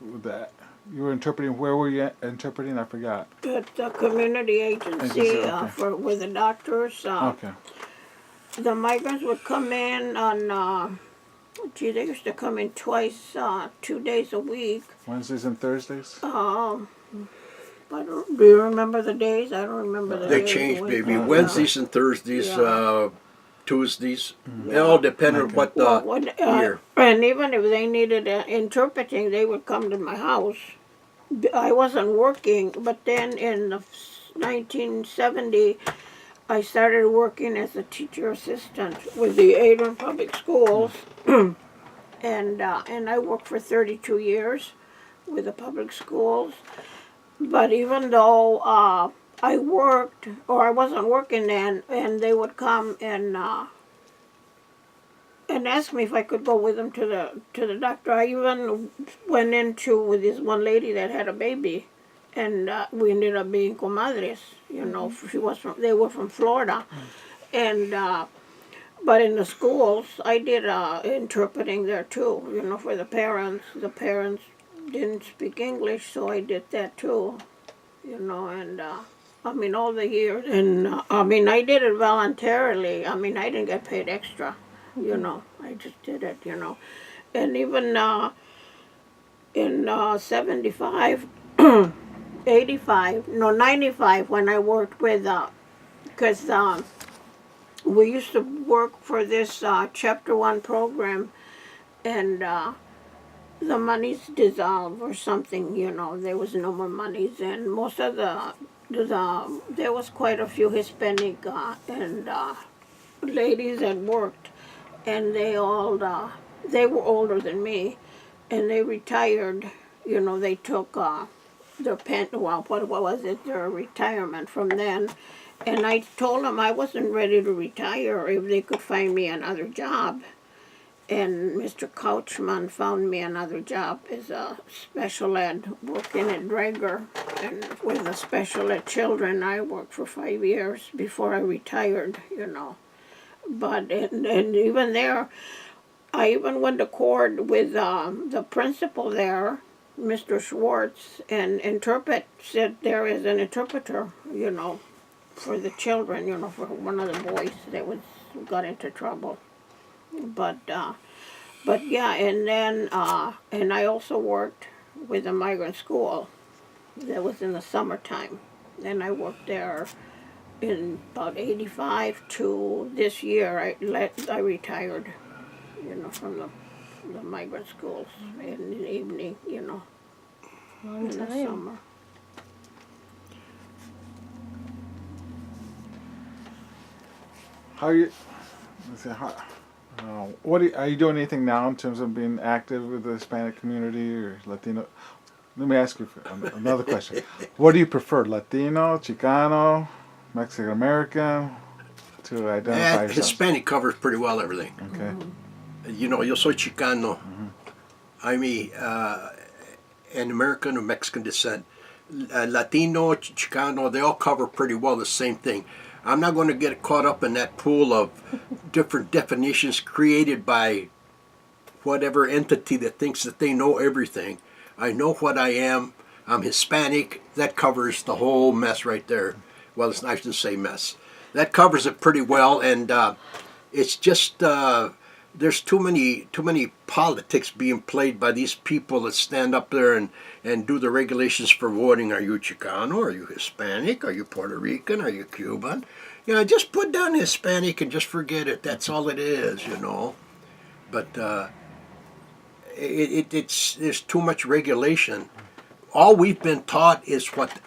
With that, you were interpreting. Where were you interpreting? I forgot. At the community agency Okay. with the doctors. Okay. The migrants would come in on. They used to come in twice, 2 days a week. Wednesdays and Thursdays. Do you remember the days? I don't remember the They days. changed, baby. Yeah. Wednesdays and Thursdays, Yeah. Tuesdays. It all depended on what the year. And even if they needed interpreting, they would come to my house. I wasn't working, but then in 1970, I started working as a teacher assistant with the Adrian Public Schools, and I worked for 32 years with the public schools. But even though I worked, or I wasn't working then, and they would come and ask me if I could go with them to the doctor. I even went into with this one lady that had a baby, and we ended up being comadres. You know, they were from Florida, and but in the schools, I did interpreting there too. You know, for the parents. The parents didn't speak English, so I did that too. You know, and I mean all the years, and I mean I did it voluntarily. I mean I didn't get paid extra. you know. I just did it, you know. And even in 75, 85, no, 95, when I worked with, because we used to work for this Chapter 1 program, and the monies dissolved or something, you know. There was no more monies, and most of there was quite a few Hispanic and ladies that worked, and they were older than me, and they retired. You know, they took what was it, their retirement from then. And I told them I wasn't ready to retire if they could find me another job. And Mr. Couchman found me another job as a special ed, working at Drager, and with the special ed children. I worked for 5 years before I retired, you know. But and even there, I even went to court with the principal there, Mr. Schwartz, and said there is an interpreter, you know, for the children, you know, for one of the boys that got into trouble. But yeah, and then and I also worked with a migrant school that was in the summertime, and I worked there in about 85 to this year. I retired, you know, from the migrant schools in the evening, you know, Long in the time. summer. How you? Let's see, are you doing anything now in terms of being active with the Hispanic community or Latino? Let me ask you another question. What do you prefer, Latino, Chicano, Mexican American, to identify yourself? Hispanic covers pretty well everything. Okay. You know, yo soy Chicano. I'm an American of Mexican descent. Latino, Chicano, they all cover pretty well the same thing. I'm not going to get caught up in that pool of different definitions created by whatever entity that thinks that they know everything. I know what I am. I'm Hispanic. That covers the whole mess right there. Well, I shouldn't say mess. That covers it pretty well, and it's just there's too many politics being played by these people that stand up there and do the regulations for voting. Are you Chicano? Are you Hispanic? Are you Puerto Rican? Are you Cuban? You know, just put down Hispanic and just forget it. That's all it is, you know. But there's too much regulation. All we've been taught is what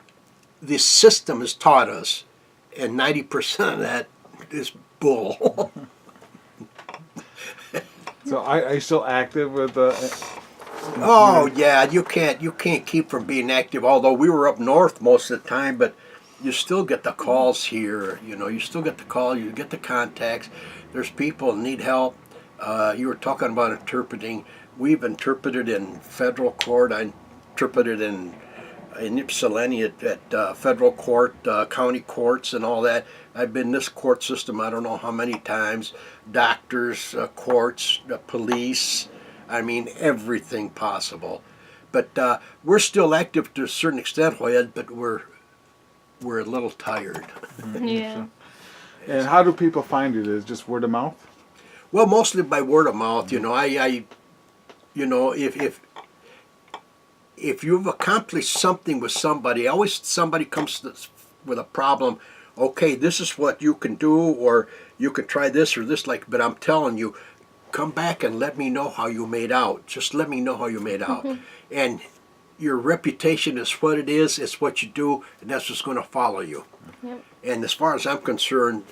this system has taught us, and 90% of that is bull. So are you still active with Oh yeah, you can't keep from being active. Although we were up north most of the time, but you still get the calls here. You know, you still get the call. You get the contacts. There's people that need help. You were talking about interpreting. We've interpreted in federal court. I interpreted in Ypsilanti at federal court, county courts, and all that. I've been in this court system I don't know how many times. Doctors, courts, police. I mean, everything possible. But we're still active to a certain extent, Hoyad, but we're a little tired. Yeah. and how do people find you? Is it just word of mouth? Well, mostly by word of mouth. You know, I you know, if you've accomplished something with somebody, always somebody comes with a problem. Okay, this is what you can do, or you can try this or this. But I'm telling you, come back and let me know how you made out. Just let me know how you made out. And your reputation is what it is. It's what you do, and that's what's going to follow you. Yep. And as far as I'm concerned,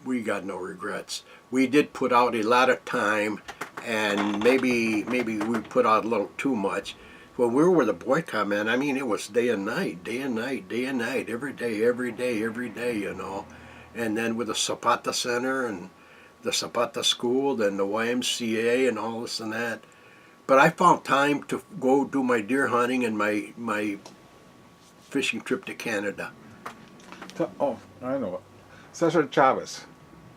we got no regrets. We did put out a lot of time, and maybe we put out a little too much. When we were with the boycott, man, I mean, it was day and night, day and night, day and night, every day, you know. And then with the Zapata Center and the Zapata School, then the YMCA and all this and that. But I found time to go do my deer hunting and my fishing trip to Canada. Oh, I know. Cesar Chavez.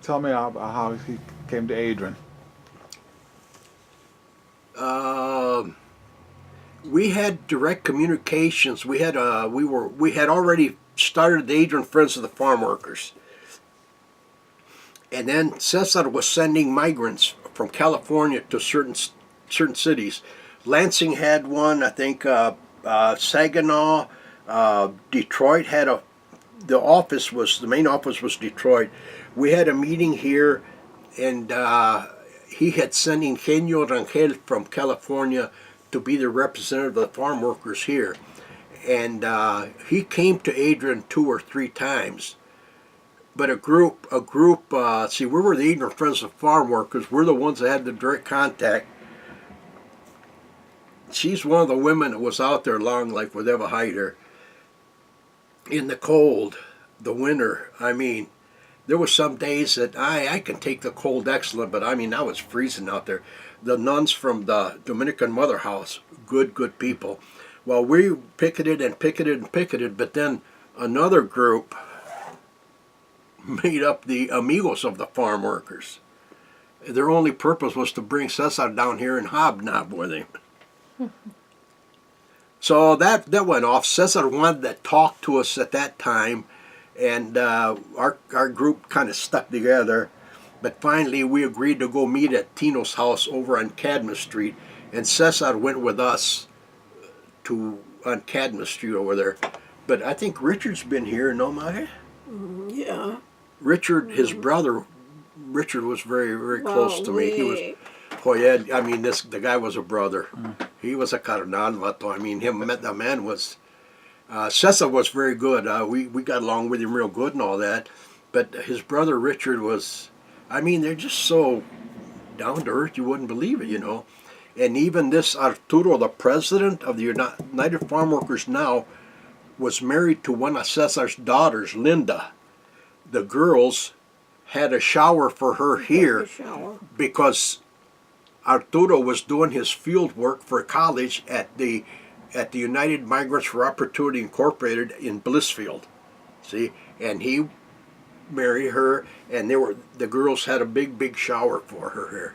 Tell me how he came to Adrian. We had direct communications. We had already started the Adrian Friends of the Farm Workers, And then Cesar was sending migrants from California to certain cities. Lansing had one, I think. Saginaw, Detroit had a. The main office was Detroit. We had a meeting here, and he had sent Ingenio Rangel from California to be the representative of the farm workers here. And he came to Adrian 2 or 3 times. But a group, see, we were the Adrian Friends of Farm Workers. We're the ones that had the direct contact. She's one of the women that was out there long, like with Eva Hyder. In the cold, the winter, I mean, there were some days that I can take the cold excellent, but I mean, I was freezing out there. The nuns from the Dominican Mother House, good people. Well, we picketed and picketed and picketed, but then another group made up the amigos of the farm workers. Their only purpose was to bring Cesar down here and hobnob with him. So that went off. Cesar wanted to talk to us at that time, and our group kind of stuck together. But finally, we agreed to go meet at Tino's house over on Cadmus Street, and Cesar went with us on Cadmus Street over there. But I think Richard's been here, no, Maya? Yeah. Richard, his brother, Richard was very close to me. He was. Oh yeah, I mean, the guy was a brother. He was a carnal vato. I mean, the man was. Cesar was very good. We got along with him real good and all that. But his brother Richard was. I mean, they're just so down to earth, you wouldn't believe it, you know. And even this Arturo, the president of the United Farm Workers now, was married to one of Cesar's daughters, Linda. The girls had a shower for her here because Arturo was doing his field work for college at the United Migrants for Opportunity Incorporated in Blissfield. See, and he married her, and the girls had a big shower for her here.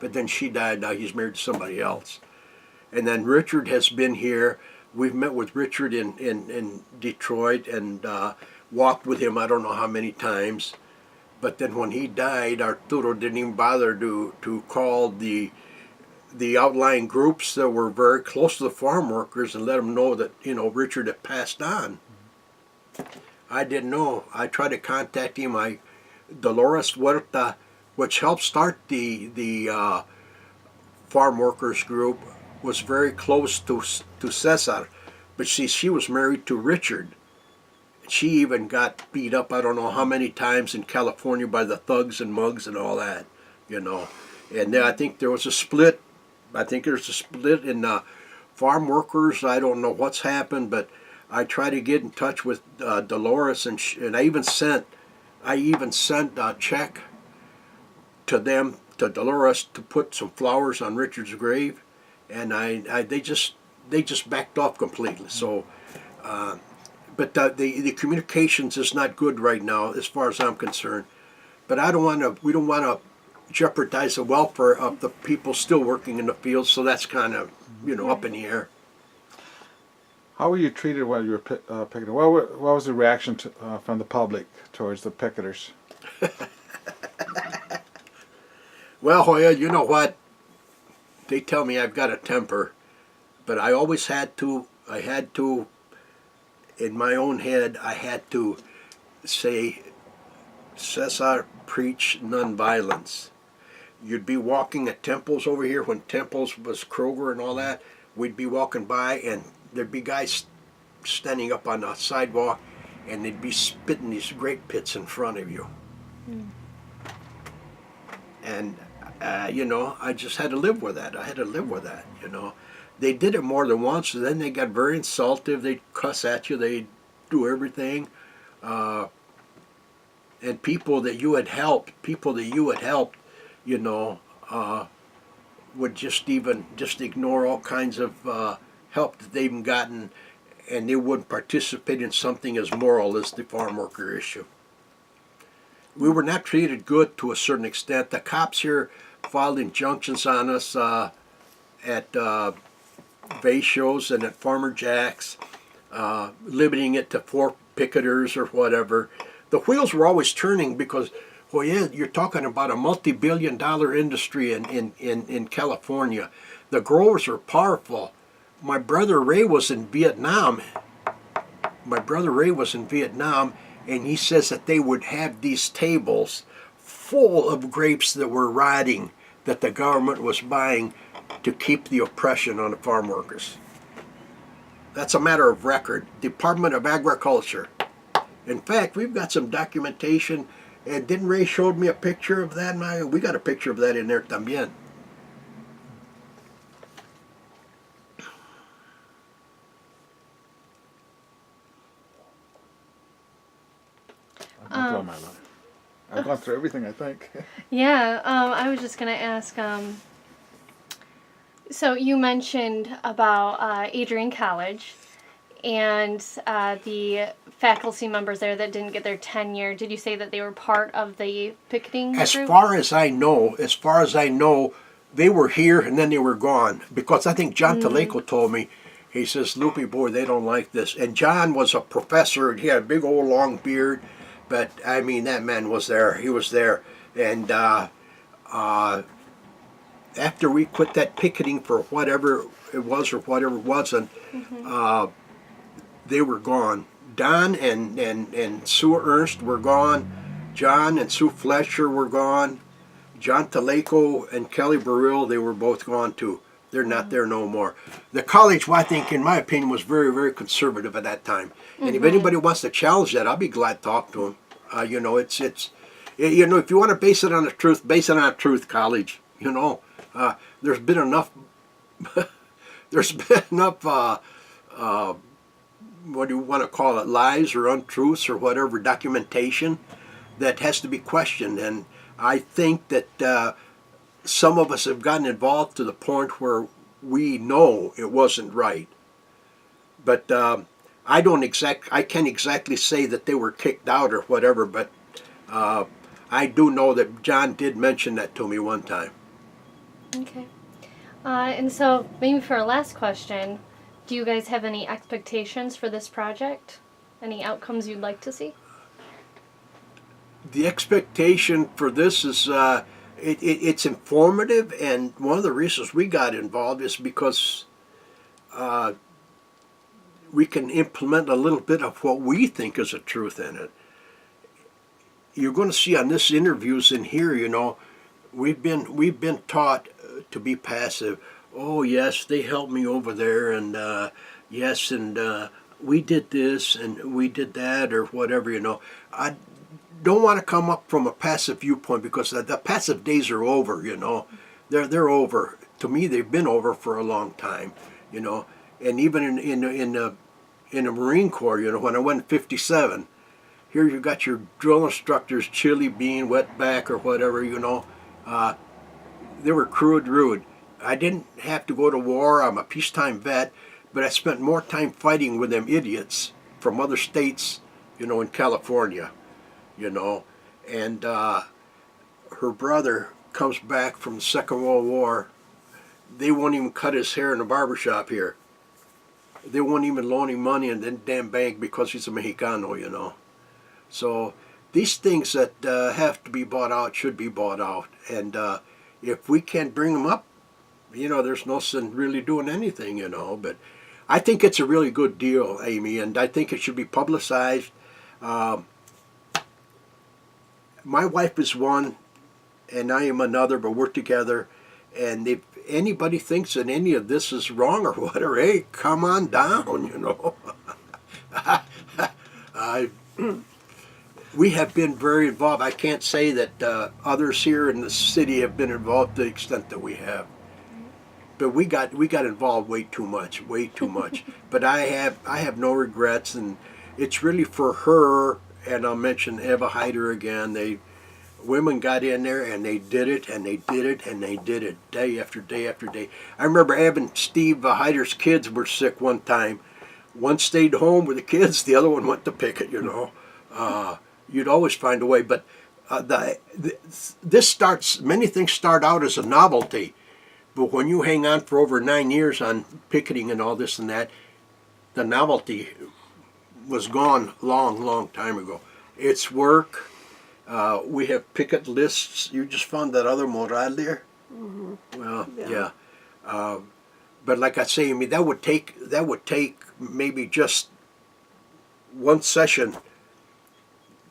But then she died. Now he's married to somebody else. And then Richard has been here. We've met with Richard in Detroit and walked with him I don't know how many times. But then when he died, Arturo didn't even bother to call the outlying groups that were very close to the farm workers and let them know that, you know, Richard had passed on. I didn't know. I tried to contact him. Dolores Huerta, which helped start the farm workers group, was very close to Cesar. But see, she was married to Richard. She even got beat up I don't know how many times in California by the thugs and mugs and all that, you know. And then I think there was a split. I think there's a split in farm workers. I don't know what's happened, but I tried to get in touch with Dolores, and I even sent a check to them, to Dolores, to put some flowers on Richard's grave, and they just backed off completely. So. But the communications is not good right now, as far as I'm concerned. But we don't want to jeopardize the welfare of the people still working in the fields. So that's kind of, you know, up in the air. How were you treated while you were picketing? What was the reaction from the public towards the picketers? Well, Hoya, you know what? They tell me I've got a temper, but I always had to. In my own head, I had to say, Cesar, preach nonviolence. You'd be walking at Temples over here when Temples was Kroger and all that. We'd be walking by, and there'd be guys standing up on the sidewalk, and they'd be spitting these grape pits in front of you. And, you know, I just had to live with that. You know. They did it more than once, and then they got very insultive. They'd cuss at you. They'd do everything. And people that you had helped, you know, would just ignore all kinds of help that they've even gotten, and they wouldn't participate in something as moral as the farm worker issue. We were not treated good to a certain extent. The cops here filed injunctions on us at base shows and at Farmer Jack's, limiting it to 4 picketers or whatever. The wheels were always turning because Well, yeah, you're talking about a multi-billion-dollar industry in California. The growers are powerful. My brother Ray was in Vietnam. And he says that they would have these tables full of grapes that were rotting, that the government was buying to keep the oppression on the farm workers. That's a matter of record. Department of Agriculture. In fact, we've got some documentation, and didn't Ray showed me a picture of that? We got a picture of that in there también. I've gone through everything, I think. Yeah, I was just going to ask, so you mentioned about Adrian College and the faculty members there that didn't get their tenure. Did you say that they were part of the picketing As group? far as I know, they were here and then they were gone. Because I think John Teleco told me, he says, Lupe, boy, they don't like this. And John was a professor, and he had a big old long beard. But, I mean, that man was there. He was there. And after we quit that picketing for whatever it was or whatever it wasn't, they were gone. Don and Sue Ernst were gone. John and Sue Fletcher were gone. John Teleco and Kelly Burrill, they were both gone too. They're not there no more. The college, well, I think, in my opinion, was very, very conservative at that time. And if anybody wants to challenge that, I'll be glad to talk to them. You know, if you want to base it on the truth, base it on the truth, college. You know, there's been enough. There's been enough. What do you want to call it? Lies or untruths or whatever documentation that has to be questioned. And I think that some of us have gotten involved to the point where we know it wasn't right. But I can't exactly say that they were kicked out or whatever, but I do know that John did mention that to me one time. Okay. And so maybe for our last question, do you guys have any expectations for this project? Any outcomes you'd like to see? The expectation for this is it's informative, and one of the reasons we got involved is because we can implement a little bit of what we think is the truth in it. You're going to see on this interviews in here, you know, we've been taught to be passive. Oh yes, they helped me over there, and yes, and we did this and we did that or whatever, you know. I don't want to come up from a passive viewpoint because the passive days are over, you know. They're over. To me, they've been over for a long time, you know. And even in the Marine Corps, you know, when I went in 57, here you got your drill instructors, chili bean, wetback, or whatever, you know. They were crude, rude. I didn't have to go to war. I'm a peacetime vet, but I spent more time fighting with them idiots from other states, you know, in California, you know. And her brother comes back from the Second World War. They won't even cut his hair in the barbershop here. They won't even loan him money in the damn bank because he's a Mexicano, you know. So these things that have to be bought out should be bought out. And if we can't bring them up, you know, there's no sense really doing anything, you know. But I think it's a really good deal, Amy, and I think it should be publicized. My wife is one, and I am another, but we're together. And if anybody thinks that any of this is wrong or whatever, hey, come on down, you know. We have been very involved. I can't say that others here in the city have been involved to the extent that we have. But we got involved way too much. But I have no regrets, and it's really for her. And I'll mention Eva Hyder again. Women got in there and they did it and they did it and they did it day after day after day. I remember having Steve Hyder's kids were sick one time. One stayed home with the kids, the other one went to picket, you know. You'd always find a way. But many things start out as a novelty. But when you hang on for over 9 years on picketing and all this and that, the novelty was gone long time ago. It's work. We have picket lists. You just found that other moral there. Well, Yeah. yeah. But like I say, I mean that would take maybe just one session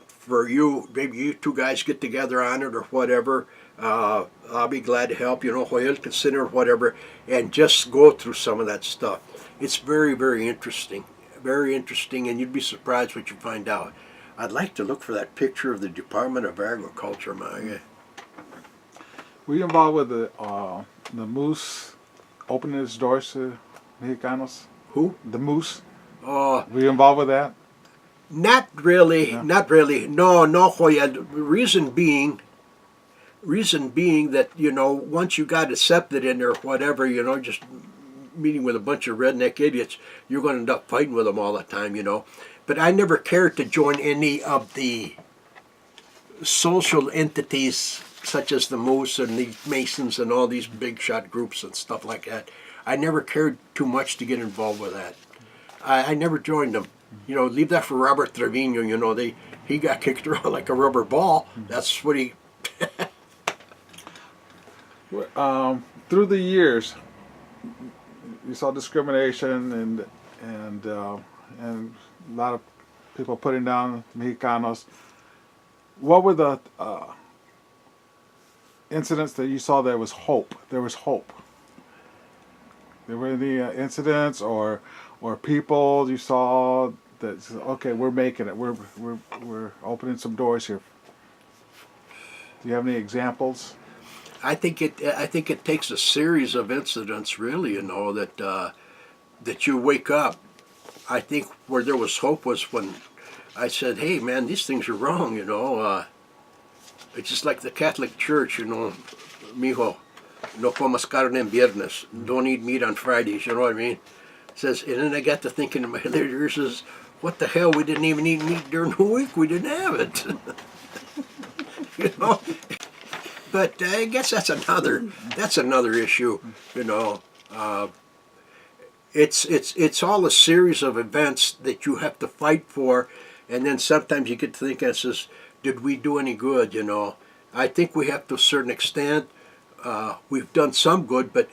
for you. Maybe you two guys get together on it or whatever. I'll be glad to help. You know, Joel can sit or whatever, and just go through some of that stuff. It's very, very interesting. Very interesting, and you'd be surprised what you find out. I'd like to look for that picture of the Department of Agriculture, Maya. Were you involved with the Moose opening its doors to Mexicanos? Who? The Moose. Oh, Were you involved with that? not really. No. Not really. No, no, Joya. Reason being that, you know, once you got accepted in there, whatever, you know, just meeting with a bunch of redneck idiots, you're going to end up fighting with them all the time, you know. But I never cared to join any of the social entities such as the Moose and the Masons and all these big shot groups and stuff like that. I never cared too much to get involved with that. I never joined them. You know, leave that for Robert Trevino. You know, he got kicked around like a rubber ball. That's what he. Through the years, you saw discrimination and a lot of people putting down Mexicanos. What were the incidents that you saw there was hope? There was hope. There were any incidents or people you saw that said, okay, we're making it. We're opening some doors here. Do you have any examples? I think it takes a series of incidents, really. You know that you wake up. I think where there was hope was when I said, "Hey, man, these things are wrong." You know, it's just like the Catholic Church. You know, mijo, no comas carne en viernes. Don't eat meat on Fridays. You know what I mean? It says, and then I got to thinking in my later years, says, "What the hell? We didn't even eat meat during the week. We didn't have it." You know. But I guess that's another issue. You know, it's all a series of events that you have to fight for, and then sometimes you get to think, and says, did we do any good? You know, I think we have to a certain extent. We've done some good, but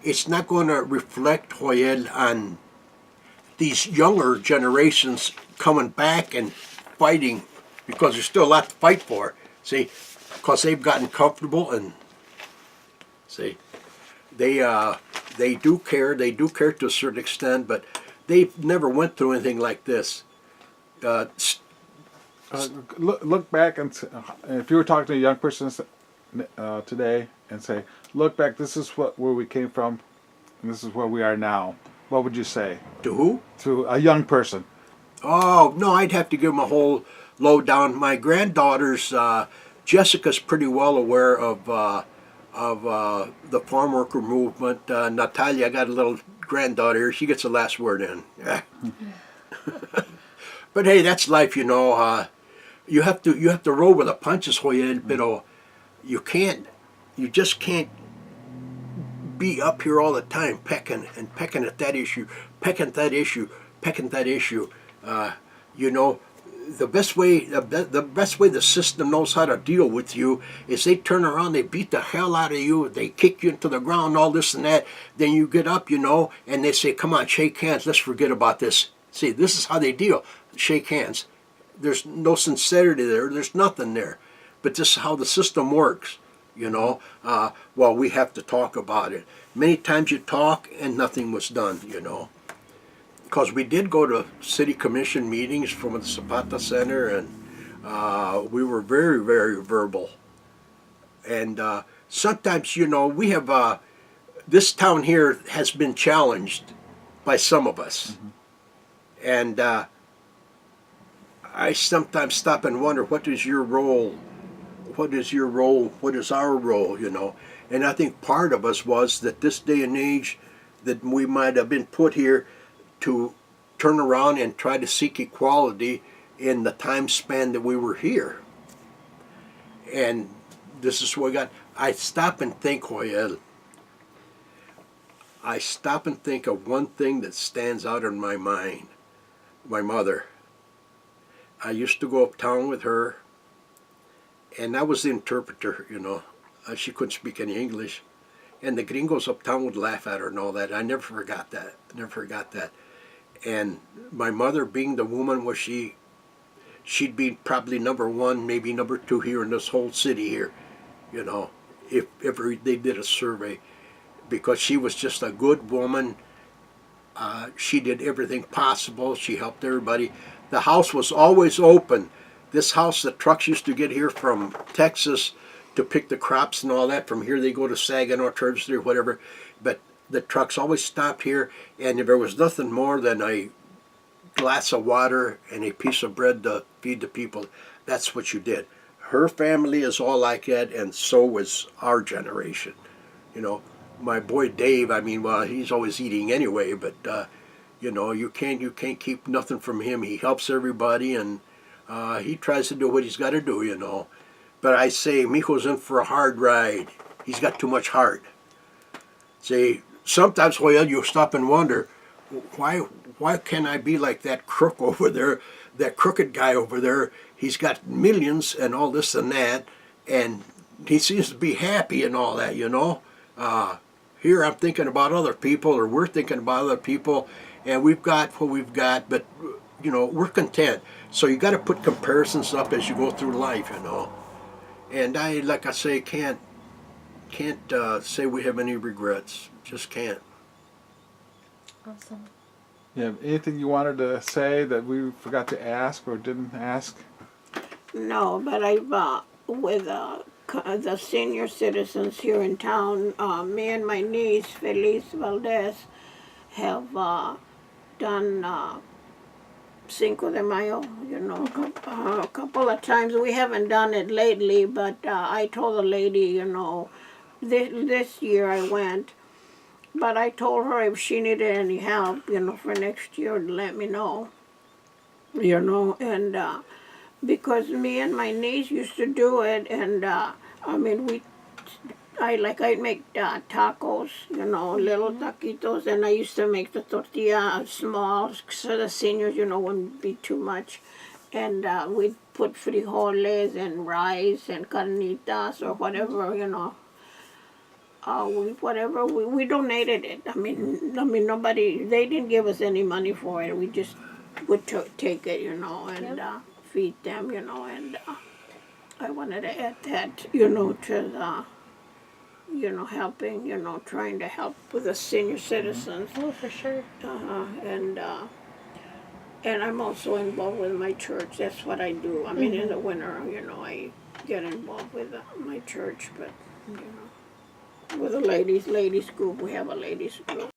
it's not going to reflect, Joel, on these younger generations coming back and fighting, because there's still a lot to fight for. See, because they've gotten comfortable and see, they do care to a certain extent, but they've never went through anything like this. Look back and if you were talking to a young person today and say, look back, this is where we came from, and this is where we are now. What would you say? To who? To a young person. Oh no, I'd have to give them a whole lowdown. My granddaughters. Jessica's pretty well aware of the farm worker movement. Natalia, I got a little granddaughter here. She gets the last word in. But hey, that's life, you know. You have to roll with the punches, Joel. Pero you just can't be up here all the time pecking at that issue, pecking that issue. You know. The best way the system knows how to deal with you is they turn around, they beat the hell out of you, they kick you into the ground, all this and that. Then you get up, you know, and they say, "Come on, shake hands. Let's forget about this." See, this is how they deal. Shake hands. There's no sincerity there. There's nothing there. But this is how the system works, you know. Well, we have to talk about it. Many times you talk and nothing was done, you know. Because we did go to city commission meetings from the Zapata Center, and we were very, very verbal. And sometimes, you know, we have, this town here has been challenged by some of us. And I sometimes stop and wonder, what is your role? What is your role? What is our role, you know? And I think part of us was that this day and age that we might have been put here to turn around and try to seek equality in the time span that we were here. And this is what we got. I stop and think, Joel. I stop and think of one thing that stands out in my mind. My mother. I used to go uptown with her, and I was the interpreter, you know. She couldn't speak any English, and the gringos uptown would laugh at her and all that. I never forgot that. Never forgot that. And my mother, being the woman was she'd be probably number one, maybe number two here in this whole city here, you know, if ever they did a survey, because she was just a good woman. She did everything possible. She helped everybody. The house was always open. This house, the trucks used to get here from Texas to pick the crops and all that. From here they go to Saginaw, Turveston, or whatever. But the trucks always stopped here, and if there was nothing more than a glass of water and a piece of bread to feed the people, that's what you did. Her family is all like that, and so was our generation. You know, my boy Dave, I mean, well, he's always eating anyway, but you know, you can't keep nothing from him. He helps everybody, and he tries to do what he's got to do, you know. But I say, Mijo's in for a hard ride. He's got too much heart. See, sometimes, well, you stop and wonder, why can't I be like that crook over there, that crooked guy over there? He's got millions and all this and that, and he seems to be happy and all that, you know. Here I'm thinking about other people, or we're thinking about other people, and we've got what we've got, but, you know, we're content. So you got to put comparisons up as you go through life, you know. And I, like I say, can't say we have any regrets. Just can't. Awesome. Yeah. Anything you wanted to say that we forgot to ask or didn't ask? No, but I've with the senior citizens here in town, me and my niece Feliz Valdez have done Cinco de Mayo, you know, a couple of times. We haven't done it lately, but I told the lady, you know, this year I went, but I told her if she needed any help, you know, for next year, to let me know, you know, and because me and my niece used to do it, and I mean, I'd make tacos, you know, little taquitos, and I used to make the tortilla small so the seniors, you know, wouldn't be too much. And we'd put frijoles and rice and carnitas or whatever, you know. We donated it. I mean, nobody, they didn't give us any money for it. We just would take it, you know, and feed them, you know, and I wanted to add that, you know, to the, you know, helping, you know, trying to help with the senior citizens. Oh, for sure. And I'm also involved with my church. That's what I do. I mean, in the winter, you know, I get involved with my church, but, you know, with the ladies group, we have a ladies group.